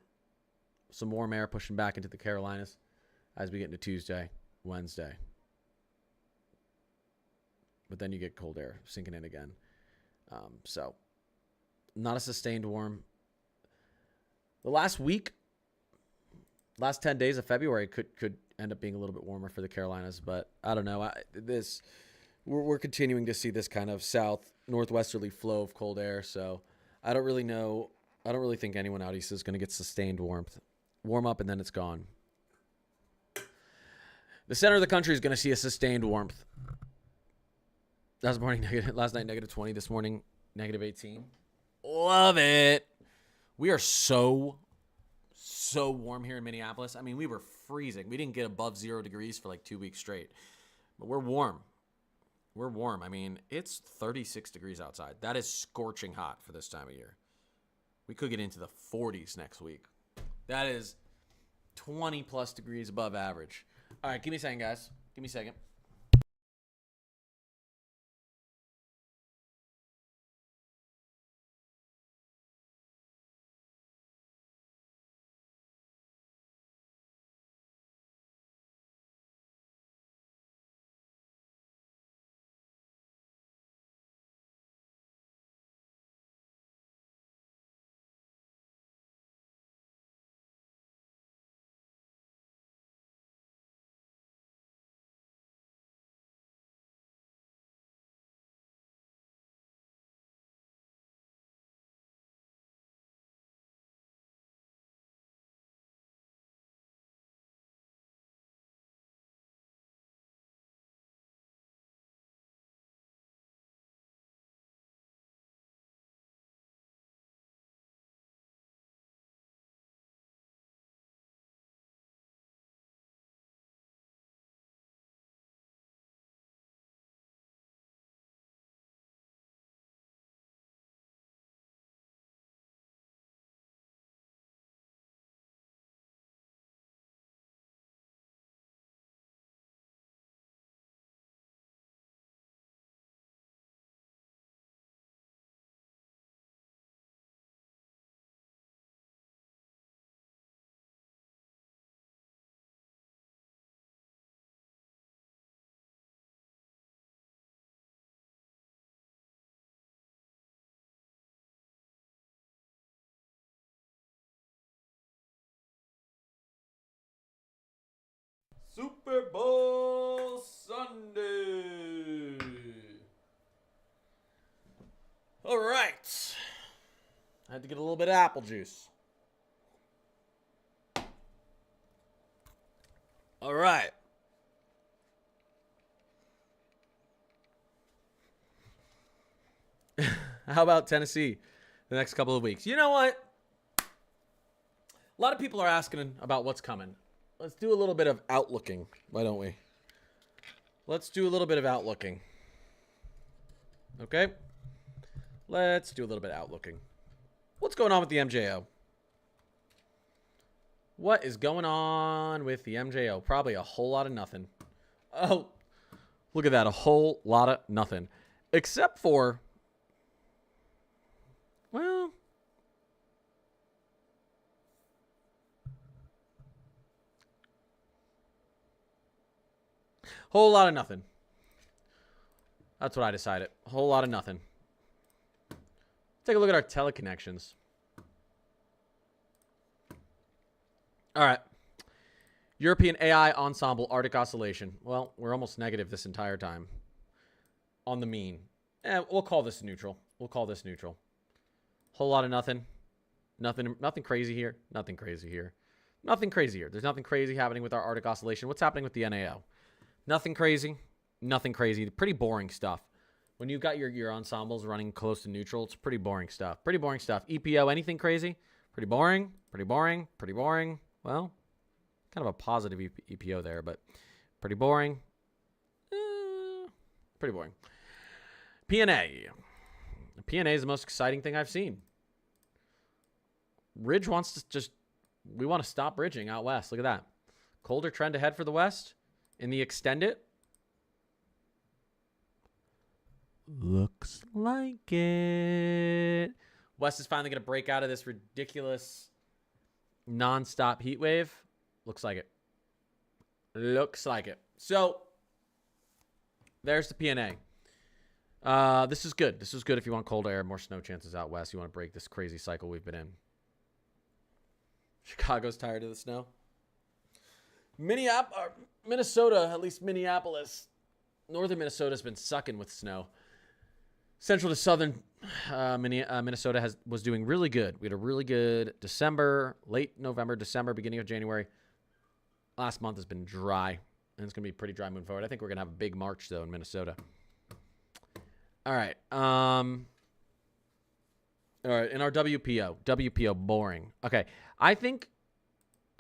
Some warm air pushing back into the Carolinas as we get into Tuesday, Wednesday. But then you get cold air sinking in again. So not a sustained warm. The last 10 days of February could end up being a little bit warmer for the Carolinas, but I don't know. We're continuing to see this kind of northwesterly flow of cold air, so I don't really know. I don't really think anyone out east is going to get sustained warmth. Warm up and then it's gone. The center of the country is going to see a sustained warmth. Last night -20. This morning -18. Love it. We are so warm here in Minneapolis. I mean, we were freezing. We didn't get above 0 degrees for like 2 weeks straight. But we're warm. We're warm. I mean, it's 36 degrees outside. That is scorching hot for this time of year. We could get into the 40s next week. That is 20 plus degrees above average. All right, give me a second, guys. Give me a second. Super Bowl Sunday. All right. I had to get a little bit of apple juice. All right. How about Tennessee the next couple of weeks? You know what? A lot of people are asking about what's coming. Let's do a little bit of outlooking. Why don't we? Let's do a little bit of outlooking. Okay? Let's do a little bit of outlooking. What's going on with the MJO? What is going on with the MJO? Probably a whole lot of nothing. Oh, look at that. A whole lot of nothing. Except for, well, whole lot of nothing. That's what I decided. A whole lot of nothing. Take a look at our teleconnections. All right. European AI ensemble Arctic oscillation. Well, we're almost negative this entire time. On the mean. We'll call this neutral. We'll call this neutral. Whole lot of nothing. Nothing crazy here. Nothing crazy here. Nothing crazy here. There's nothing crazy happening with our Arctic oscillation. What's happening with the NAO? Nothing crazy. Nothing crazy. Pretty boring stuff. When you've got your ensembles running close to neutral, it's pretty boring stuff. Pretty boring stuff. EPO, anything crazy? Pretty boring. Pretty boring. Pretty boring. Well, kind of a positive EPO there, but pretty boring. Pretty boring. PNA. PNA is the most exciting thing I've seen. Ridge wants to just... We want to stop bridging out west. Look at that. Colder trend ahead for the west. In the extended. Looks like it. West is finally going to break out of this ridiculous non-stop heat wave. Looks like it. Looks like it. So, there's the PNA. This is good. This is good if you want cold air, more snow chances out west. You want to break this crazy cycle we've been in. Chicago's tired of the snow. Minnesota, at least Minneapolis, northern Minnesota's been sucking with snow. Central to southern Minnesota was doing really good. We had a really good December, late November, December, beginning of January. Last month has been dry, and it's going to be pretty dry moving forward. I think we're going to have a big March, though, in Minnesota. All right. All right, in our WPO, boring. Okay, I think...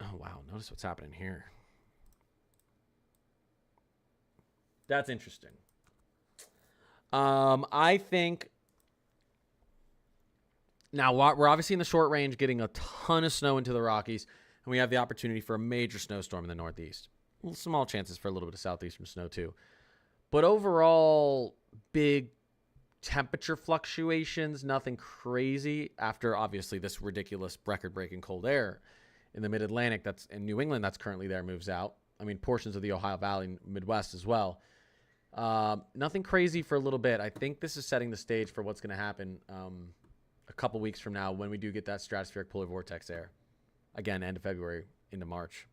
Oh, wow, notice what's happening here. That's interesting. I think... Now, we're obviously in the short range getting a ton of snow into the Rockies, and we have the opportunity for a major snowstorm in the Northeast. Small chances for a little bit of southeastern snow, too. But overall, big temperature fluctuations, nothing crazy after, obviously, this ridiculous record-breaking cold air in the Mid-Atlantic that's in New England that's currently there moves out. I mean, portions of the Ohio Valley, Midwest as well. Nothing crazy for a little bit. I think this is setting the stage for what's going to happen a couple weeks from now when we do get that stratospheric polar vortex air. Again, end of February into March.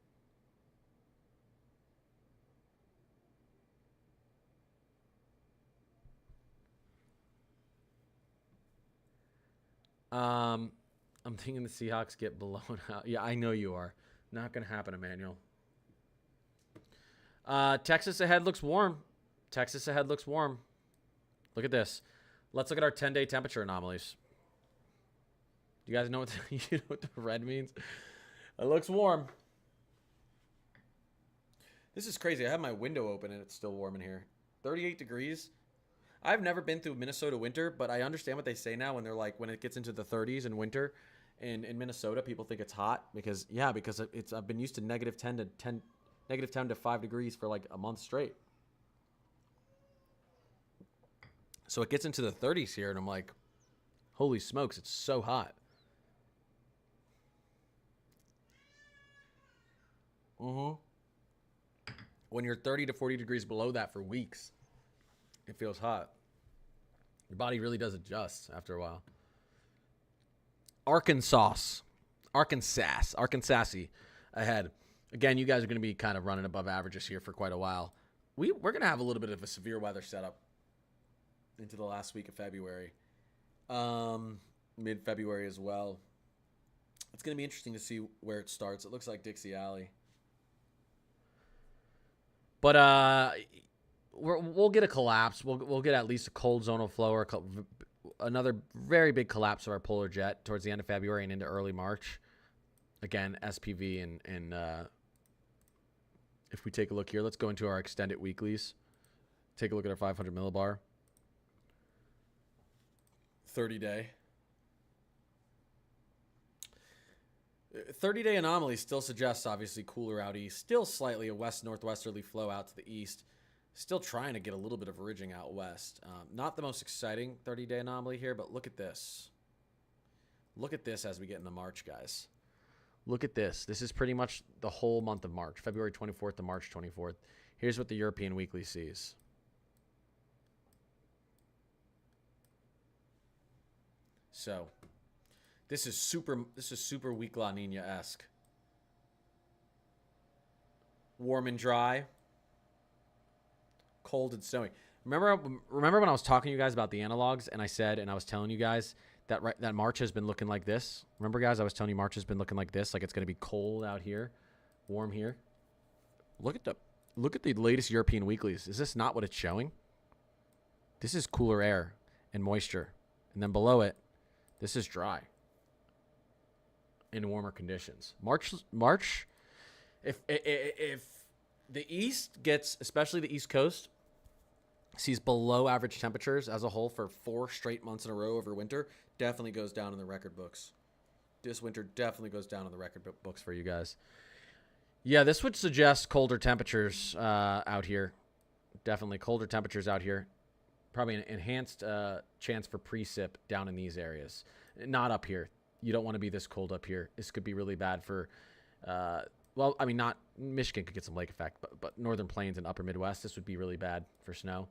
I'm thinking the Seahawks get blown out. Yeah, I know you are. Not going to happen, Emmanuel. Texas ahead looks warm. Texas ahead looks warm. Look at this. Let's look at our 10-day temperature anomalies. Do you guys know what the red means? It looks warm. This is crazy. I have my window open and it's still warm in here. 38 degrees. I've never been through Minnesota winter, but I understand what they say now when they're like, when it gets into the 30s in winter in Minnesota, people think it's hot because I've been used to negative 10 to 5 degrees for like a month straight. So it gets into the 30s here, and I'm like, holy smokes, it's so hot. When you're 30 to 40 degrees below that for weeks, it feels hot. Your body really does adjust after a while. Arkansas ahead. Again, you guys are going to be kind of running above averages here for quite a while. We're going to have a little bit of a severe weather setup into the last week of February. Mid-February as well. It's going to be interesting to see where it starts. It looks like Dixie Alley. But we'll get a collapse. We'll get at least a cold zonal flow or another very big collapse of our polar jet towards the end of February and into early March. Again, SPV and if we take a look here, let's go into our extended weeklies. Take a look at our 500 millibar. 30-day. 30-day anomaly still suggests, obviously, cooler out east. Still slightly a west-northwesterly flow out to the east. Still trying to get a little bit of ridging out west. Not the most exciting 30-day anomaly here, but look at this. Look at this as we get into March, guys. Look at this. This is pretty much the whole month of March, February 24th to March 24th. Here's what the European Weekly sees. So, this is super weak La Nina-esque. Warm and dry. Cold and snowy. Remember when I was talking to you guys about the analogs and I was telling you guys that March has been looking like this? Remember, guys, I was telling you March has been looking like this, like it's going to be cold out here, warm here. Look at the latest European weeklies. Is this not what it's showing? This is cooler air and moisture. And then below it, this is dry in warmer conditions. March, if the East gets, especially the East Coast, sees below average temperatures as a whole for 4 straight months in a row over winter, definitely goes down in the record books. This winter definitely goes down in the record books for you guys. Yeah, this would suggest colder temperatures out here. Definitely colder temperatures out here. Probably an enhanced chance for precip down in these areas. Not up here. You don't want to be this cold up here. This could be really bad for, well, I mean, not Michigan could get some lake effect, but northern plains and upper Midwest, this would be really bad for snow.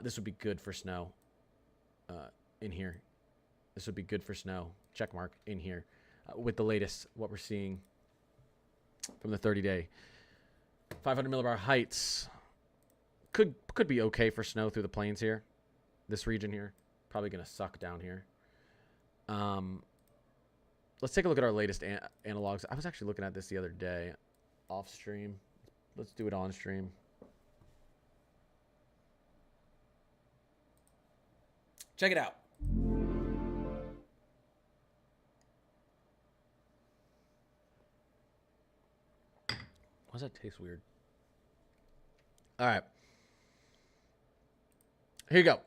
This would be good for snow in here. This would be good for snow. Check mark in here with the latest, what we're seeing from the 30-day. 500 millibar heights could be okay for snow through the plains here. This region here, probably going to suck down here. Let's take a look at our latest analogs. I was actually looking at this the other day off stream. Let's do it on stream. Check it out. Why does that taste weird? All right. Here you go.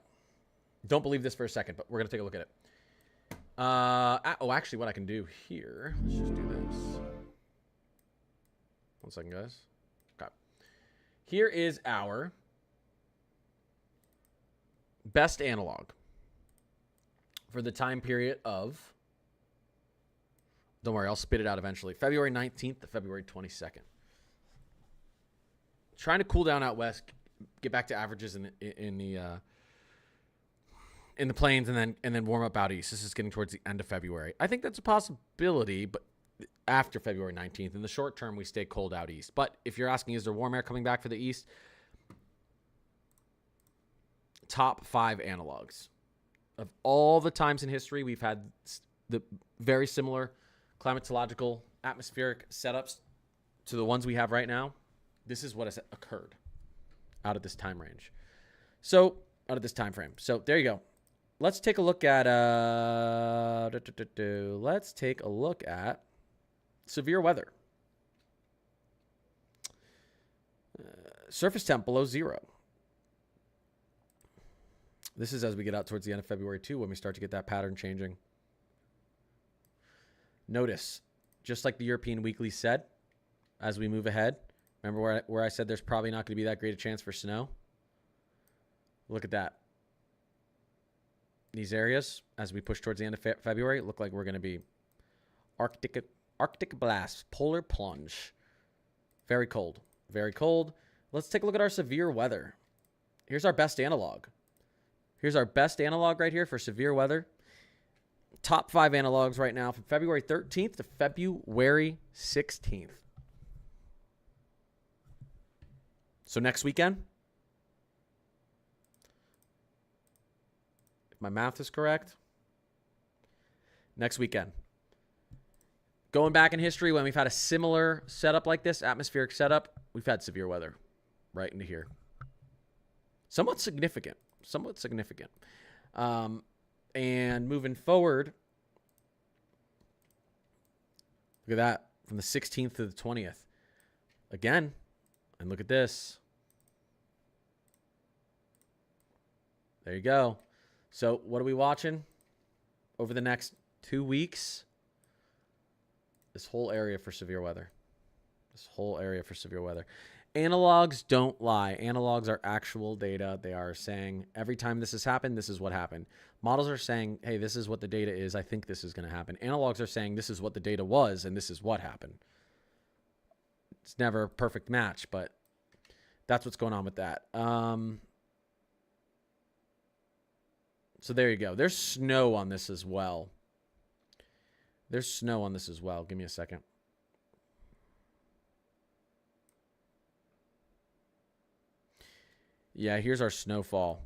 Don't believe this for a second, but we're going to take a look at it. Oh, actually, what I can do here, let's just do this. 1 second, guys. Okay. Here is our best analog for the time period of, don't worry, I'll spit it out eventually, February 19th to February 22nd. Trying to cool down out west, get back to averages in the plains, and then warm up out east. This is getting towards the end of February. I think that's a possibility, but after February 19th. In the short term, we stay cold out east. But if you're asking, is there warm air coming back for the east? Top 5 analogs. Of all the times in history we've had the very similar climatological atmospheric setups to the ones we have right now, this is what has occurred out of this time range. So, out of this time frame. So, there you go. Let's take a look at let's take a look at severe weather. Surface temp below 0. This is as we get out towards the end of February too, when we start to get that pattern changing. Notice, just like the European Weekly said, as we move ahead, remember where I said there's probably not going to be that great a chance for snow? Look at that. These areas, as we push towards the end of February, look like we're going to be Arctic blast, polar plunge. Very cold. Very cold. Let's take a look at our severe weather. Here's our best analog. Here's our best analog right here for severe weather. Top 5 analogs right now from February 13th to February 16th. So next weekend, if my math is correct, next weekend. Going back in history, when we've had a similar setup like this, atmospheric setup, we've had severe weather right into here. Somewhat significant. Somewhat significant. And moving forward, Look at that. From the 16th to the 20th. Again. And look at this. There you go. So what are we watching over the next 2 weeks? This whole area for severe weather. This whole area for severe weather. Analogs don't lie. Analogs are actual data. They are saying every time this has happened, this is what happened. Models are saying, hey, this is what the data is. I think this is going to happen. Analogs are saying this is what the data was and this is what happened. It's never a perfect match, but that's what's going on with that. So there you go. There's snow on this as well. There's snow on this as well. Give me a second. Yeah, here's our snowfall.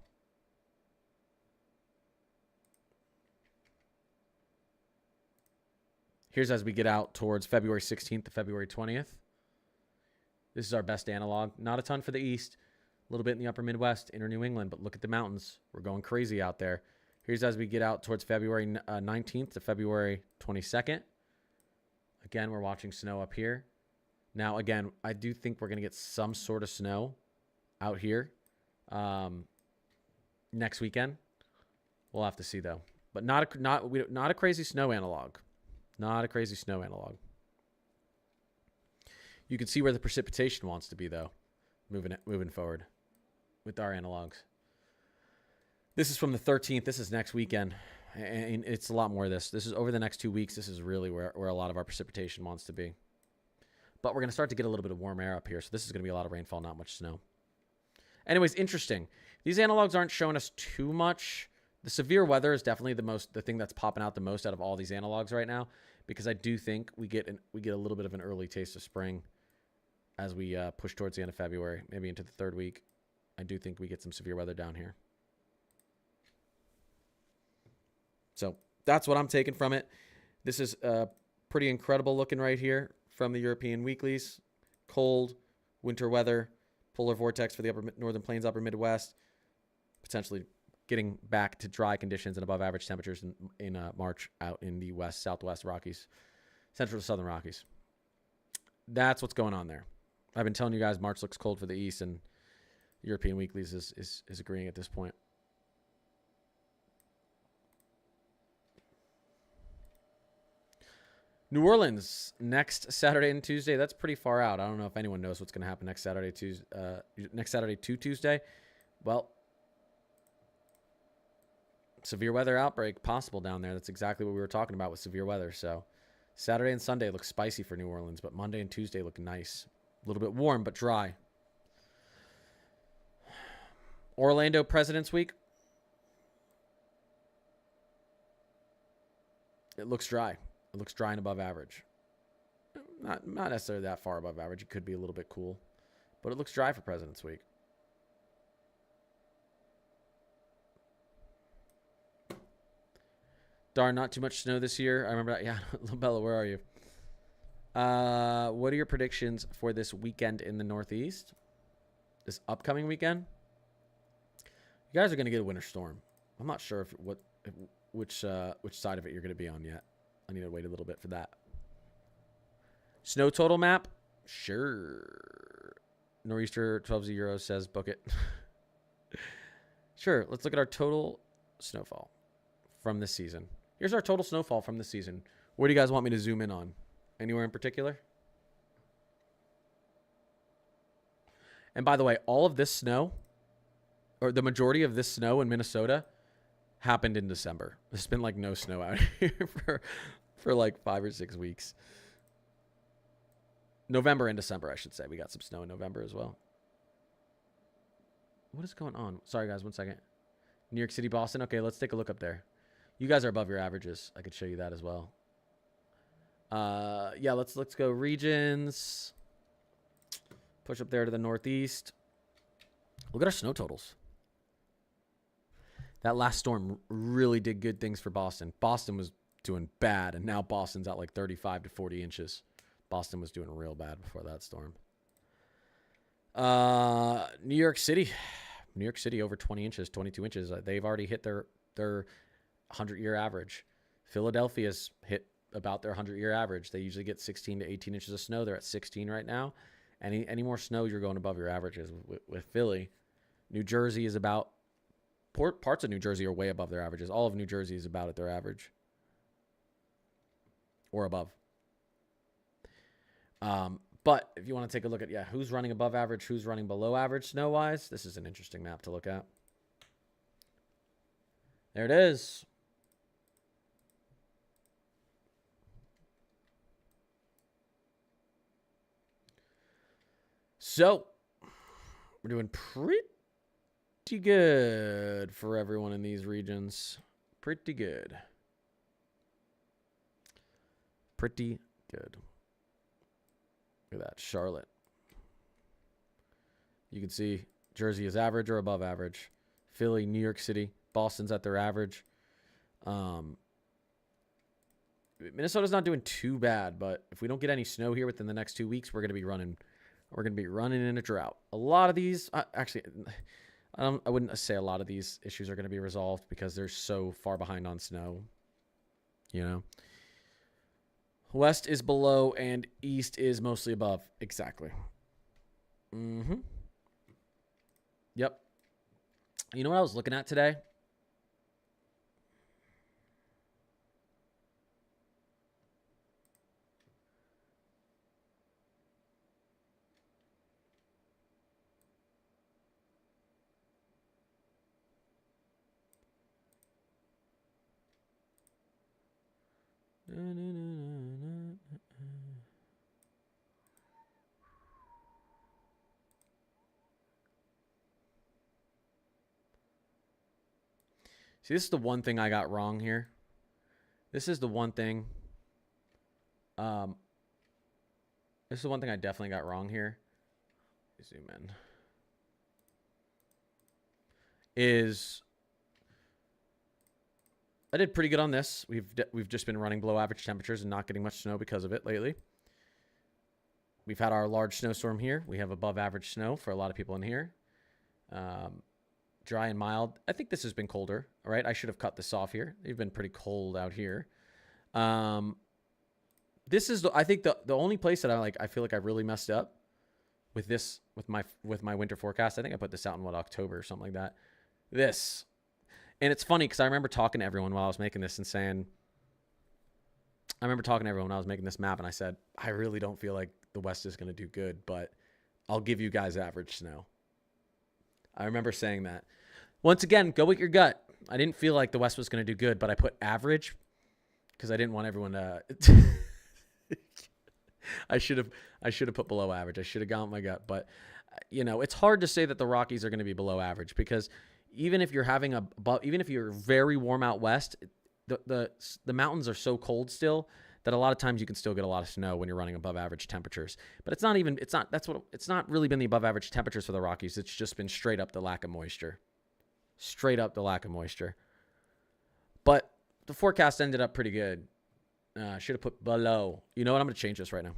Here's as we get out towards February 16th to February 20th. This is our best analog. Not a ton for the east. A little bit in the upper Midwest, inner New England, but look at the mountains. We're going crazy out there. Here's as we get out towards February 19th to February 22nd. Again, we're watching snow up here. Now, again, I do think we're going to get some sort of snow out here next weekend. We'll have to see, though. But not a crazy snow analog. Not a crazy snow analog. You can see where the precipitation wants to be, though, moving forward with our analogs. This is from the 13th. This is next weekend. And it's a lot more of this. This is over the next 2 weeks. This is really where a lot of our precipitation wants to be. But we're going to start to get a little bit of warm air up here. So this is going to be a lot of rainfall, not much snow. Anyways, interesting. These analogs aren't showing us too much. The severe weather is definitely the thing that's popping out the most out of all these analogs right now, because I do think we get a little bit of an early taste of spring as we push towards the end of February, maybe into the third week. I do think we get some severe weather down here. So that's what I'm taking from it. This is pretty incredible looking right here from the European weeklies. Cold, winter weather, polar vortex for the upper northern plains, upper Midwest, potentially getting back to dry conditions and above average temperatures in March out in the west, southwest Rockies, central to southern Rockies. That's what's going on there. I've been telling you guys March looks cold for the east, and European weeklies is agreeing at this point. New Orleans next Saturday and Tuesday. That's pretty far out. I don't know if anyone knows what's going to happen next Saturday to Tuesday. Well, severe weather outbreak possible down there. That's exactly what we were talking about with severe weather. So Saturday and Sunday look spicy for New Orleans, but Monday and Tuesday look nice. A little bit warm, but dry. Orlando President's Week. It looks dry. It looks dry and above average. Not necessarily that far above average. It could be a little bit cool. But it looks dry for President's Week. Darn, not too much snow this year. I remember that. Yeah, Bella, where are you? What are your predictions for this weekend in the Northeast? This upcoming weekend? You guys are going to get a winter storm. I'm not sure which side of it you're going to be on yet. I need to wait a little bit for that. Snow total map? Sure. Nor'easter 12Z Euro says book it. Sure. Let's look at our total snowfall from this season. Here's our total snowfall from this season. What do you guys want me to zoom in on? Anywhere in particular? And by the way, all of this snow, or the majority of this snow in Minnesota, happened in December. There's been like no snow out here for like 5 or 6 weeks. November and December, I should say. We got some snow in November as well. What is going on? Sorry, guys. 1 second. New York City, Boston. Okay, let's take a look up there. You guys are above your averages. I could show you that as well. Yeah, let's go regions. Push up there to the Northeast. Look at our snow totals. That last storm really did good things for Boston. Boston was doing bad, and now Boston's at like 35 to 40 inches. Boston was doing real bad before that storm. New York City. New York City over 20 inches, 22 inches. They've already hit their 100-year average. Philadelphia's hit about their 100-year average. They usually get 16 to 18 inches of snow. They're at 16 right now. Any more snow, you're going above your averages. With Philly, New Jersey is about, parts of New Jersey are way above their averages. All of New Jersey is about at their average or above. But if you want to take a look at, who's running above average, who's running below average snow-wise, this is an interesting map to look at. There it is. So, we're doing pretty good for everyone in these regions. Pretty good. Pretty good. Look at that, Charlotte. You can see Jersey is average or above average. Philly, New York City, Boston's at their average. Minnesota's not doing too bad, but if we don't get any snow here within the next 2 weeks, we're going to be running. We're going to be running in a drought. A lot of these, actually, I wouldn't say a lot of these issues are going to be resolved because they're so far behind on snow. You know. West is below and east is mostly above. Exactly. Yep. You know what I was looking at today? See, this is the one thing I got wrong here. This is the one thing. This is the one thing I definitely got wrong here. Zoom in. I did pretty good on this. We've just been running below average temperatures and not getting much snow because of it lately. We've had our large snowstorm here. We have above average snow for a lot of people in here. Dry and mild. I think this has been colder. All right, I should have cut this off here. They've been pretty cold out here. This is I think the only place that I feel like I really messed up with this with my winter forecast. I think I put this out in October or something like that. This. And it's funny because I remember talking to everyone while I was making this and saying, I remember talking to everyone when I was making this map and I said, I really don't feel like the West is going to do good, but I'll give you guys average snow. I remember saying that. Once again, go with your gut. I didn't feel like the West was going to do good, but I put average because I didn't want everyone to. I should have put below average. I should have gone with my gut, but it's hard to say that the Rockies are going to be below average because even if you're even if you're very warm out west, the mountains are so cold still that a lot of times you can still get a lot of snow when you're running above average temperatures. But it's not really been the above average temperatures for the Rockies. It's just been straight up the lack of moisture. Straight up the lack of moisture. But the forecast ended up pretty good. Should have put below. You know what? I'm going to change this right now.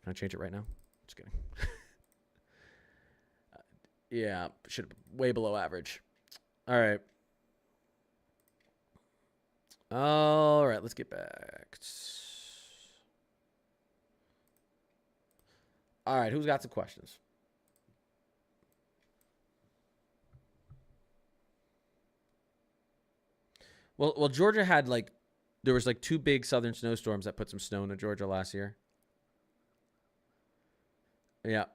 Can I change it right now? Just kidding. Yeah, should have way below average. All right. All right, let's get back. All right, who's got some questions? Well, Georgia had there was 2 big southern snowstorms that put some snow into Georgia last year. Yeah.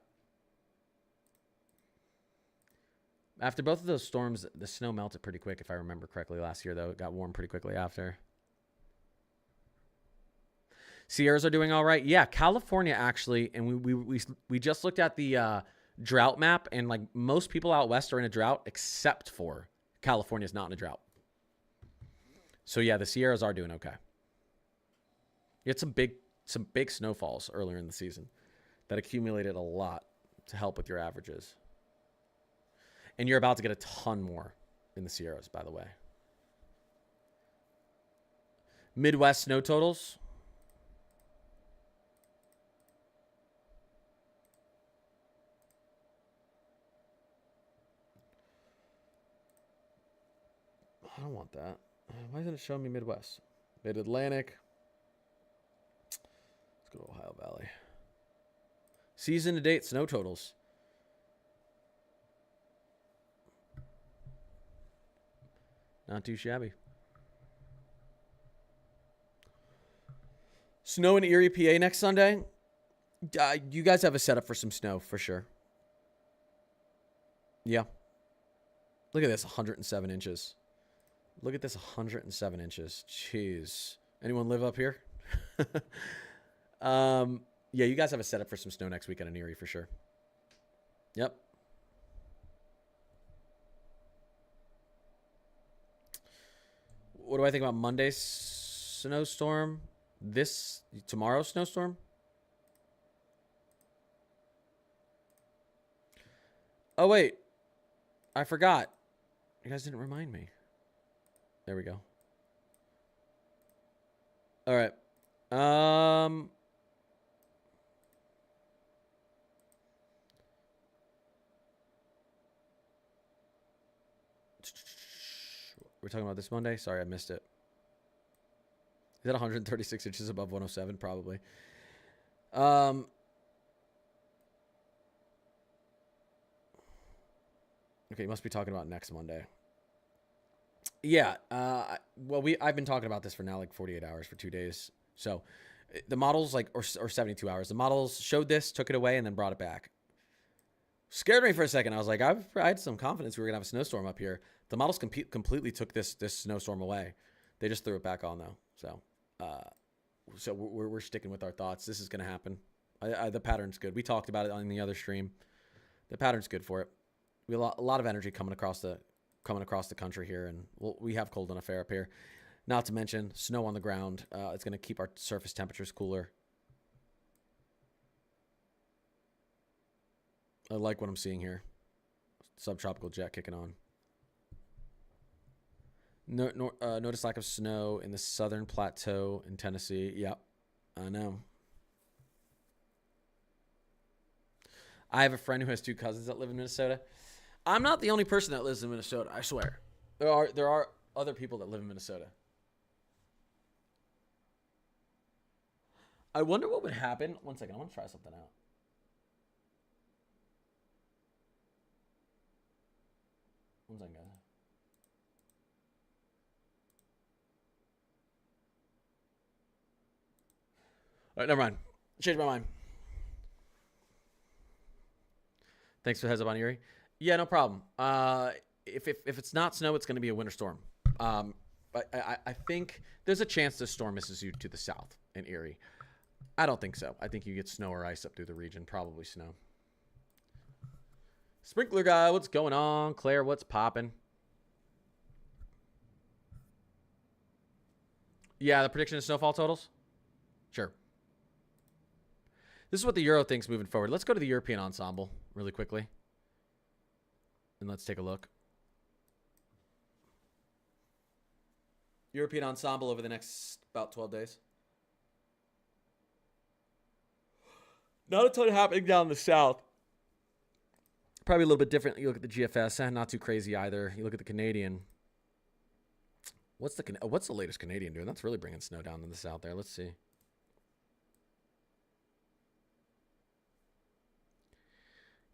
After both of those storms, the snow melted pretty quick, if I remember correctly last year, though. It got warm pretty quickly after. Sierras are doing all right. Yeah, California actually, and we just looked at the drought map, and most people out west are in a drought, except for California's not in a drought. So yeah, the Sierras are doing okay. You had some big snowfalls earlier in the season that accumulated a lot to help with your averages. And you're about to get a ton more in the Sierras, by the way. Midwest snow totals. I don't want that. Why isn't it showing me Midwest? Mid-Atlantic. Let's go to Ohio Valley. Season-to-date snow totals. Not too shabby. Snow in Erie, PA next Sunday. You guys have a setup for some snow for sure. Yeah. Look at this, 107 inches. Look at this, 107 inches. Jeez. Anyone live up here? Yeah, you guys have a setup for some snow next weekend in Erie for sure. Yep. What do I think about Monday's snowstorm? Tomorrow's snowstorm? Oh, wait. I forgot. You guys didn't remind me. There we go. All right. We're talking about this Monday? Sorry, I missed it. Is that 136 inches above 107? Probably. Okay, you must be talking about next Monday. Yeah. Well, I've been talking about this for now like 48 hours for 2 days. So the models or 72 hours. The models showed this, took it away, and then brought it back. Scared me for a second. I was like, I had some confidence we were gonna have a snowstorm up here. The models completely took this snowstorm away. They just threw it back on though. So we're sticking with our thoughts. This is gonna happen. The pattern's good. We talked about it on the other stream. The pattern's good for it. We have a lot of energy coming across the country here, and we have cold enough air up here. Not to mention snow on the ground. It's going to keep our surface temperatures cooler. I like what I'm seeing here. Subtropical jet kicking on. Notice lack of snow in the southern plateau in Tennessee. Yep, I know. I have a friend who has 2 cousins that live in Minnesota. I'm not the only person that lives in Minnesota, I swear. There are other people that live in Minnesota. I wonder what would happen. One second, I want to try something out. One second, guys. All right, never mind. Changed my mind. Thanks for the heads up on Erie. Yeah, no problem. If it's not snow, it's going to be a winter storm. I think there's a chance this storm misses you to the south in Erie. I don't think so. I think you get snow or ice up through the region. Probably snow. Sprinkler guy, what's going on? Claire, what's popping? Yeah, the prediction of snowfall totals? Sure. This is what the Euro thinks moving forward. Let's go to the European ensemble really quickly. And let's take a look. European ensemble over the next about 12 days. Not a ton happening down in the south. Probably a little bit different. You look at the GFS, not too crazy either. You look at the Canadian. What's the latest Canadian doing? That's really bringing snow down in the south there. Let's see.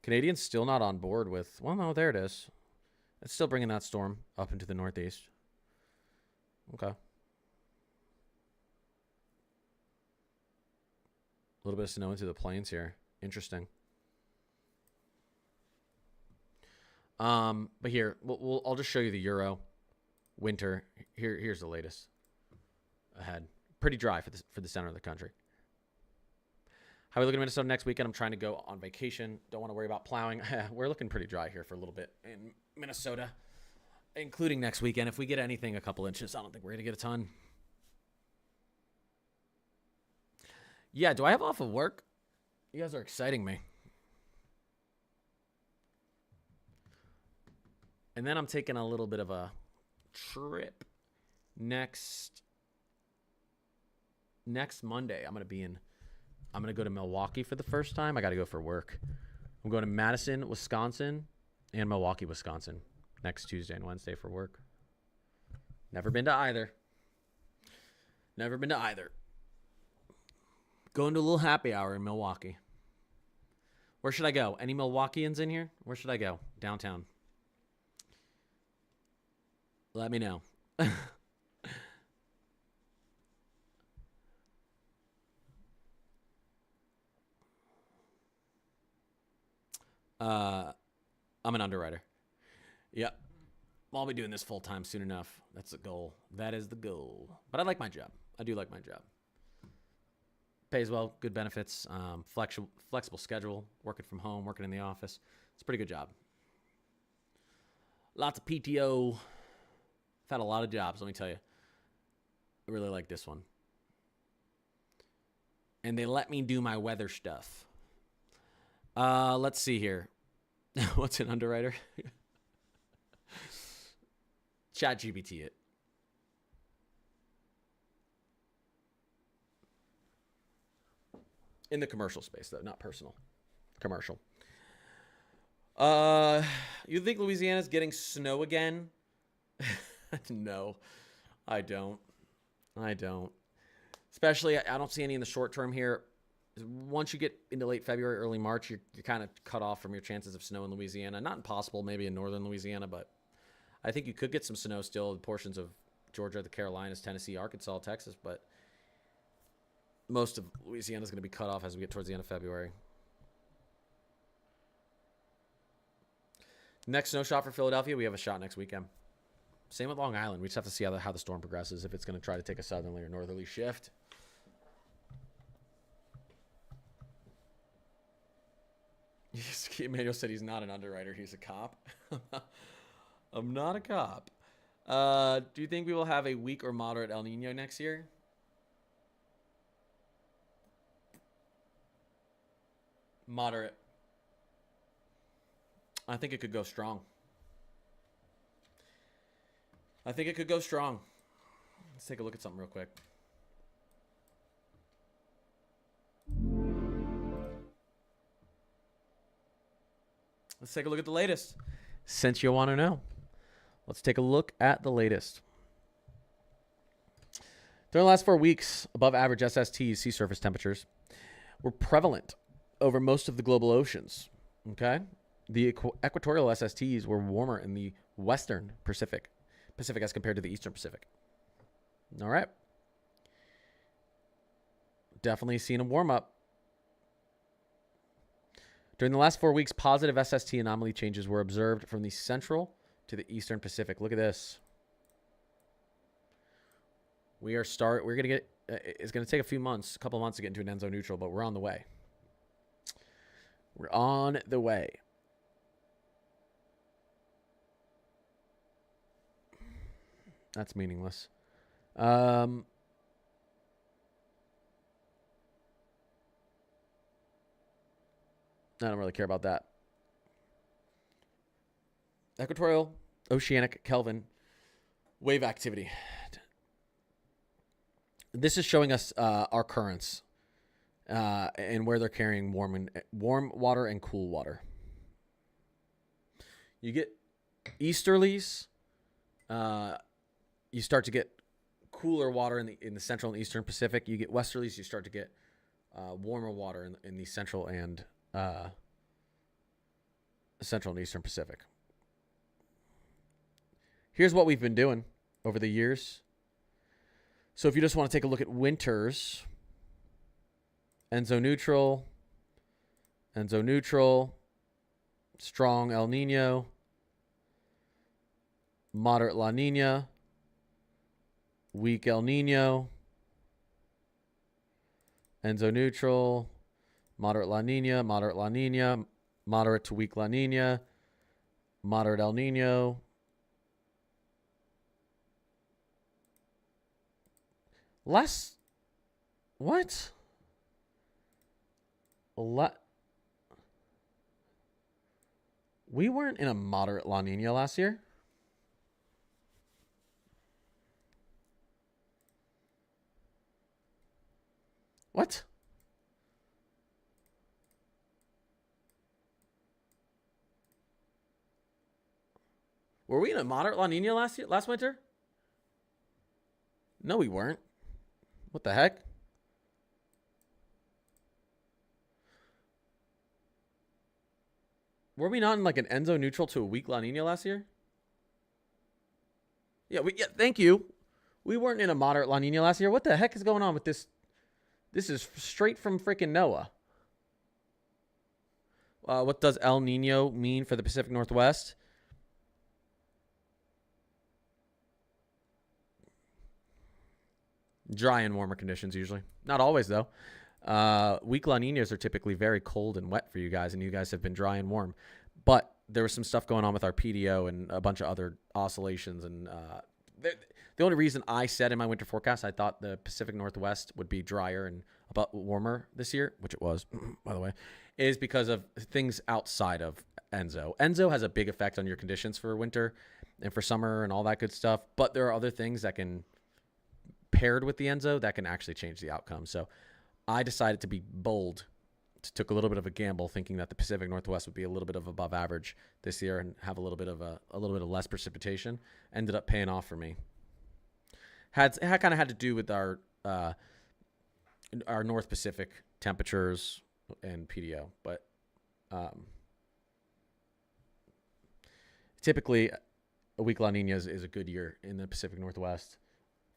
Canadian's still not on board with... Well, no, there it is. It's still bringing that storm up into the northeast. Okay. A little bit of snow into the plains here. Interesting. But here, I'll just show you the Euro winter. Here's the latest ahead. Pretty dry for the center of the country. How are we looking at Minnesota next weekend? I'm trying to go on vacation. Don't want to worry about plowing. We're looking pretty dry here for a little bit in Minnesota, including next weekend. If we get anything a couple inches, I don't think we're going to get a ton. Yeah, do I have off of work? You guys are exciting me. And then I'm taking a little bit of a trip next Monday. I'm going to go to Milwaukee for the first time. I got to go for work. I'm going to Madison, Wisconsin, and Milwaukee, Wisconsin next Tuesday and Wednesday for work. Never been to either. Never been to either. Going to a little happy hour in Milwaukee. Where should I go? Any Milwaukeeans in here? Where should I go? Downtown. Let me know. I'm an underwriter. Yep. I'll be doing this full time soon enough. That's the goal. That is the goal. But I like my job. I do like my job. Pays well, good benefits, flexible schedule, working from home, working in the office. It's a pretty good job. Lots of PTO. I've had a lot of jobs, let me tell you. I really like this one. And they let me do my weather stuff. Let's see here. What's an underwriter? ChatGPT it. In the commercial space, though, not personal. Commercial. You think Louisiana's getting snow again? No, I don't. Especially, I don't see any in the short term here. Once you get into late February, early March, you're kind of cut off from your chances of snow in Louisiana. Not impossible, maybe in northern Louisiana, but I think you could get some snow still in portions of Georgia, the Carolinas, Tennessee, Arkansas, Texas, but most of Louisiana is going to be cut off as we get towards the end of February. Next snow shot for Philadelphia, we have a shot next weekend. Same with Long Island. We just have to see how the storm progresses, if it's going to try to take a southerly or northerly shift. Emmanuel said he's not an underwriter. He's a cop. I'm not a cop. Do you think we will have a weak or moderate El Nino next year? Moderate. I think it could go strong. Let's take a look at something real quick. Let's take a look at the latest. Since you want to know, let's take a look at the latest. During the last 4 weeks, above average SSTs, sea surface temperatures, were prevalent over most of the global oceans. Okay? The equatorial SSTs were warmer in the western Pacific as compared to the eastern Pacific. All right. Definitely seen a warm up. During the last 4 weeks, positive SST anomaly changes were observed from the central to the eastern Pacific. Look at this. We're going to get, it's going to take a couple of months to get into an Enzo neutral, but we're on the way. We're on the way. That's meaningless. I don't really care about that. Equatorial, oceanic, Kelvin, wave activity. This is showing us our currents and where they're carrying warm water and cool water. You get easterlies. You start to get cooler water in the central and eastern Pacific. You get westerlies. You start to get warmer water in the central and eastern Pacific. Here's what we've been doing over the years. So if you just want to take a look at winters, Enzo neutral, strong El Nino, moderate La Nina, weak El Nino, Enzo neutral, moderate La Nina, moderate to weak La Nina, moderate El Nino. What? We weren't in a moderate La Nina last year. What? Were we in a moderate La Nina last winter? No, we weren't. What the heck? Were we not in like an Enzo neutral to a weak La Nina last year? Yeah, thank you. We weren't in a moderate La Nina last year. What the heck is going on with this? This is straight from freaking NOAA. What does El Nino mean for the Pacific Northwest? Dry and warmer conditions usually. Not always, though. Weak La Ninas are typically very cold and wet for you guys, and you guys have been dry and warm. But there was some stuff going on with our PDO and a bunch of other oscillations. And the only reason I said in my winter forecast I thought the Pacific Northwest would be drier and about warmer this year, which it was, by the way, is because of things outside of Enzo. Enzo has a big effect on your conditions for winter and for summer and all that good stuff. But there are other things that can, paired with the Enzo, that can actually change the outcome. So I decided to be bold. Took a little bit of a gamble, thinking that the Pacific Northwest would be a little bit of above average this year and have a little bit of less precipitation. Ended up paying off for me. It kind of had to do with our North Pacific temperatures and PDO, but typically a weak La Nina is a good year in the Pacific Northwest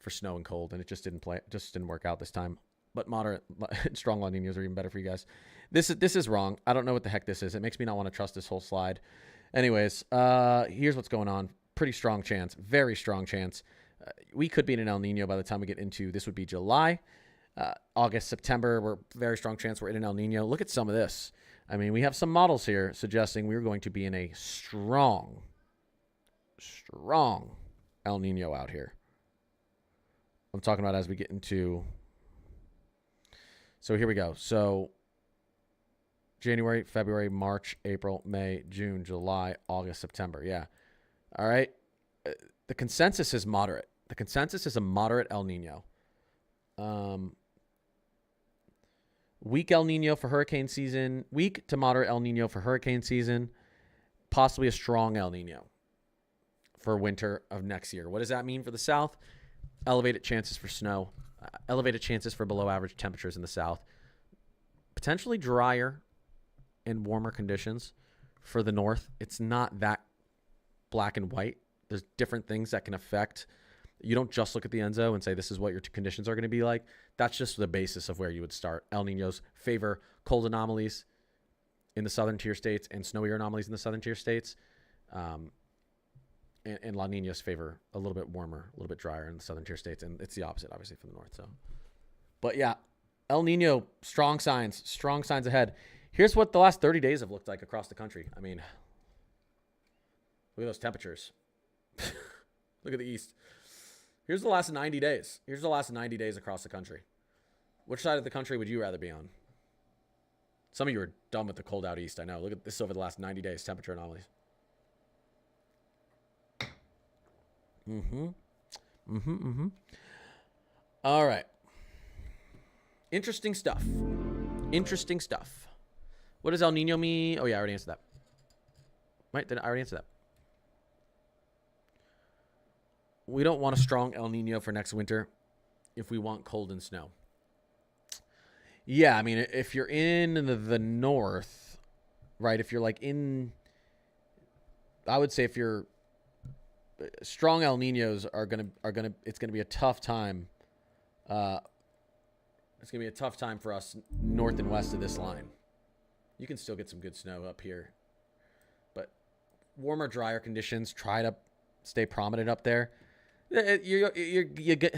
for snow and cold, and it just didn't work out this time. But moderate, strong La Ninas are even better for you guys. This is wrong. I don't know what the heck this is. It makes me not want to trust this whole slide. Anyways, here's what's going on. Pretty strong chance. Very strong chance. We could be in an El Nino by the time we get into, this would be July. August, September, we're very strong chance we're in an El Nino. Look at some of this. I mean, we have some models here suggesting we're going to be in a strong El Nino out here. I'm talking about as we get into... So here we go. So January, February, March, April, May, June, July, August, September. Yeah. All right. The consensus is moderate. The consensus is a moderate El Nino. Weak El Nino for hurricane season. Weak to moderate El Nino for hurricane season. Possibly a strong El Nino for winter of next year. What does that mean for the South? Elevated chances for snow. Elevated chances for below average temperatures in the South. Potentially drier and warmer conditions for the North. It's not that black and white. There's different things that can affect. You don't just look at the Enzo and say this is what your conditions are going to be like. That's just the basis of where you would start. El Ninos favor cold anomalies in the southern tier states and snowier anomalies in the southern tier states. And La Ninas favor a little bit warmer, a little bit drier in the southern tier states. And it's the opposite, obviously, for the north. So, but yeah, El Nino, strong signs ahead. Here's what the last 30 days have looked like across the country. I mean, look at those temperatures. Look at the east. Here's the last 90 days. Here's the last 90 days across the country. Which side of the country would you rather be on? Some of you are done with the cold out east. I know. Look at this over the last 90 days, temperature anomalies. All right. Interesting stuff. What does El Nino mean? Oh, yeah, I already answered that. Right? Did I already answer that? We don't want a strong El Nino for next winter if we want cold and snow. Yeah, I mean, if you're in the north, right? If you're like in... I would say if you're... Strong El Ninos are gonna. It's gonna be a tough time. It's gonna be a tough time for us north and west of this line. You can still get some good snow up here, but warmer, drier conditions. Try to stay prominent up there. You get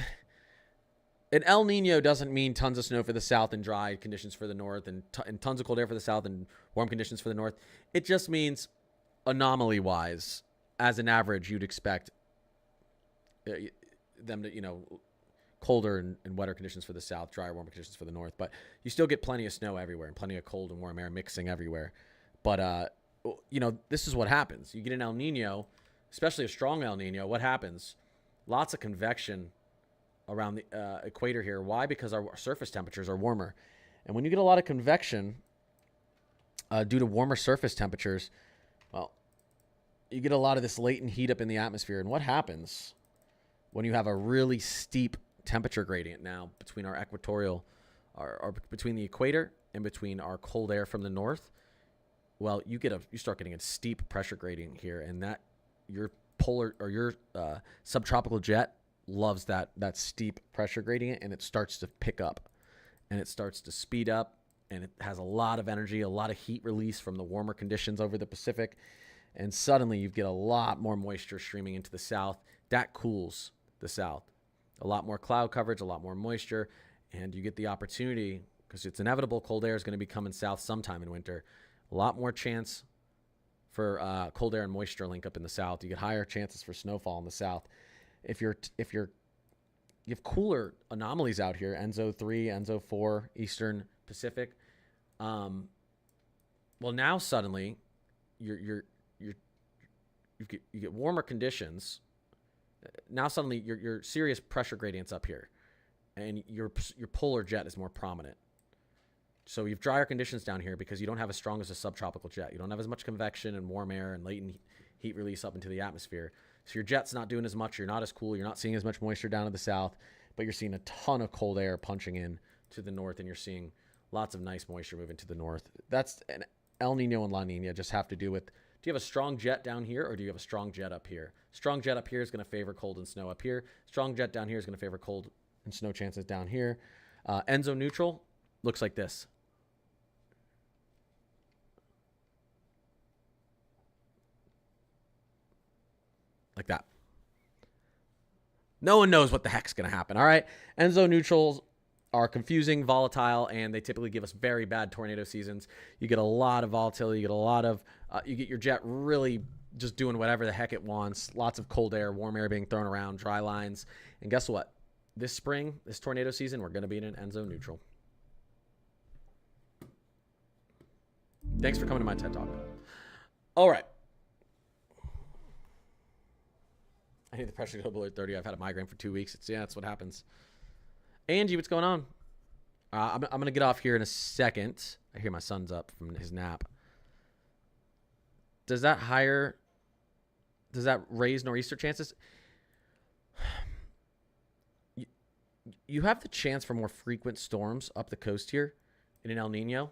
an El Nino doesn't mean tons of snow for the south and dry conditions for the north, and tons of cold air for the south and warm conditions for the north. It just means anomaly-wise. As an average, you'd expect them to, colder and wetter conditions for the south, drier, warmer conditions for the north. But you still get plenty of snow everywhere and plenty of cold and warm air mixing everywhere. But, this is what happens. You get an El Nino, especially a strong El Nino. What happens? Lots of convection around the equator here. Why? Because our surface temperatures are warmer. And when you get a lot of convection due to warmer surface temperatures, well, you get a lot of this latent heat up in the atmosphere. And what happens when you have a really steep temperature gradient now between our equatorial, or between the equator and between our cold air from the north. Well, you start getting a steep pressure gradient here, and that your polar or your subtropical jet loves that steep pressure gradient, and it starts to pick up, and it starts to speed up, and it has a lot of energy, a lot of heat release from the warmer conditions over the Pacific, and suddenly you get a lot more moisture streaming into the south. That cools the south. A lot more cloud coverage, a lot more moisture, and you get the opportunity, because it's inevitable cold air is going to be coming south sometime in winter. A lot more chance for cold air and moisture link up in the south. You get higher chances for snowfall in the south. If you have cooler anomalies out here, ENSO 3, ENSO 4, Eastern Pacific. Well, now suddenly you get warmer conditions. Now suddenly your serious pressure gradients up here, and your polar jet is more prominent. So you have drier conditions down here because you don't have as strong as a subtropical jet. You don't have as much convection and warm air and latent heat release up into the atmosphere. So your jet's not doing as much. You're not as cool. You're not seeing as much moisture down to the south, but you're seeing a ton of cold air punching in to the north, and you're seeing lots of nice moisture moving to the north. That's an El Nino and La Nina just have to do with, do you have a strong jet down here, or do you have a strong jet up here? Strong jet up here is going to favor cold and snow up here. Strong jet down here is going to favor cold and snow chances down here. ENSO neutral looks like this. Like that. No one knows what the heck's going to happen, all right? ENSO neutrals are confusing, volatile, and they typically give us very bad tornado seasons. You get a lot of volatility. You get a lot of, you get your jet really just doing whatever the heck it wants. Lots of cold air, warm air being thrown around, dry lines. And guess what? This spring, this tornado season, we're going to be in an ENSO neutral. Thanks for coming to my TED Talk. All right. I need the pressure to go below 30. I've had a migraine for 2 weeks. That's what happens. Angie, what's going on? I'm going to get off here in a second. I hear my son's up from his nap. Does that raise nor'easter chances? You have the chance for more frequent storms up the coast here in an El Nino.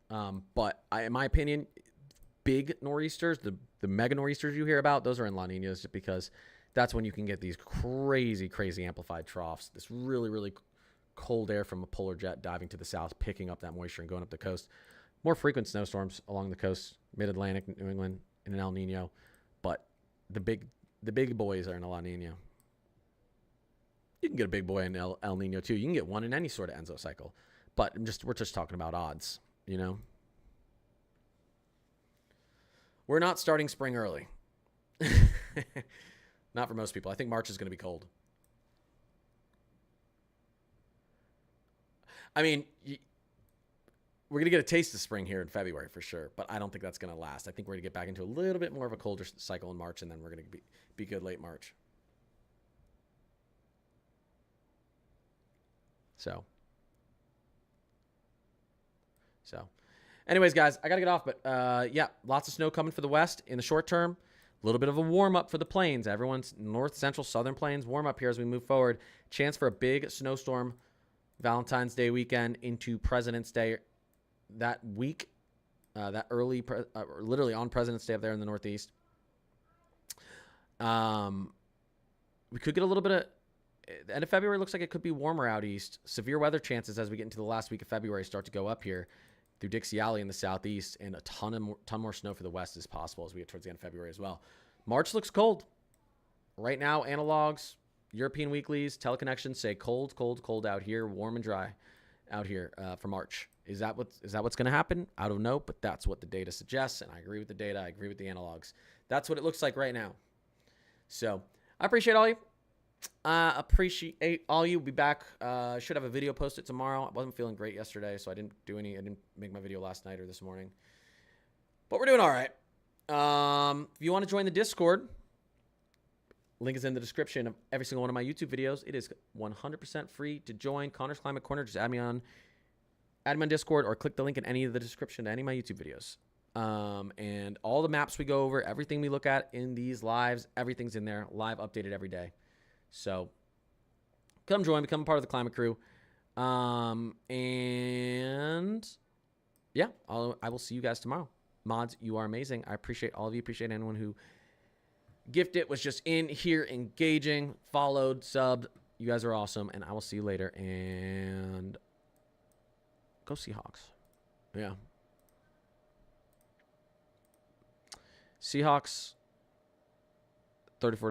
But in my opinion, big nor'easters, the mega nor'easters you hear about, those are in La Ninas, just because that's when you can get these crazy, crazy amplified troughs. This really, really cold air from a polar jet diving to the south, picking up that moisture and going up the coast. More frequent snowstorms along the coast, mid-Atlantic, New England, in an El Nino. But the big boys are in a La Nina. You can get a big boy in El Nino too. You can get one in any sort of ENSO cycle. But we're just talking about odds, you know? We're not starting spring early. Not for most people. I think March is going to be cold. I mean, we're going to get a taste of spring here in February for sure, but I don't think that's going to last. I think we're going to get back into a little bit more of a colder cycle in March, and then we're going to be good late March. So anyways, guys, I got to get off, but yeah, lots of snow coming for the west in the short term. A little bit of a warm-up for the plains. Everyone's north, central, southern plains warm up here as we move forward. Chance for a big snowstorm Valentine's Day weekend into President's Day that week, that early, literally on President's Day up there in the Northeast. We could get a little bit of, the end of February looks like it could be warmer out east. Severe weather chances as we get into the last week of February start to go up here through Dixie Alley in the southeast, and a ton more snow for the west is possible as we get towards the end of February as well. March looks cold. Right now, analogs, European weeklies, teleconnections say cold, cold, cold out here, warm and dry out here for March. Is that what's going to happen? I don't know, but that's what the data suggests, and I agree with the data. I agree with the analogs. That's what it looks like right now. So I appreciate all you. Appreciate all you. Be back. Should have a video posted tomorrow. I wasn't feeling great yesterday, so I didn't make my video last night or this morning. But we're doing all right. If you want to join the Discord, link is in the description of every single one of my YouTube videos. It is 100% free to join. Connor's Climate Corner. Just add me on Discord, or click the link in any of the description to any of my YouTube videos. And all the maps we go over, everything we look at in these lives, everything's in there, live, updated every day. So come join, become a part of the climate crew. And yeah, I will see you guys tomorrow. Mods, you are amazing. I appreciate all of you. Appreciate anyone who gifted, was just in here engaging, followed, subbed. You guys are awesome, and I will see you later. And go Seahawks. Yeah. Seahawks 34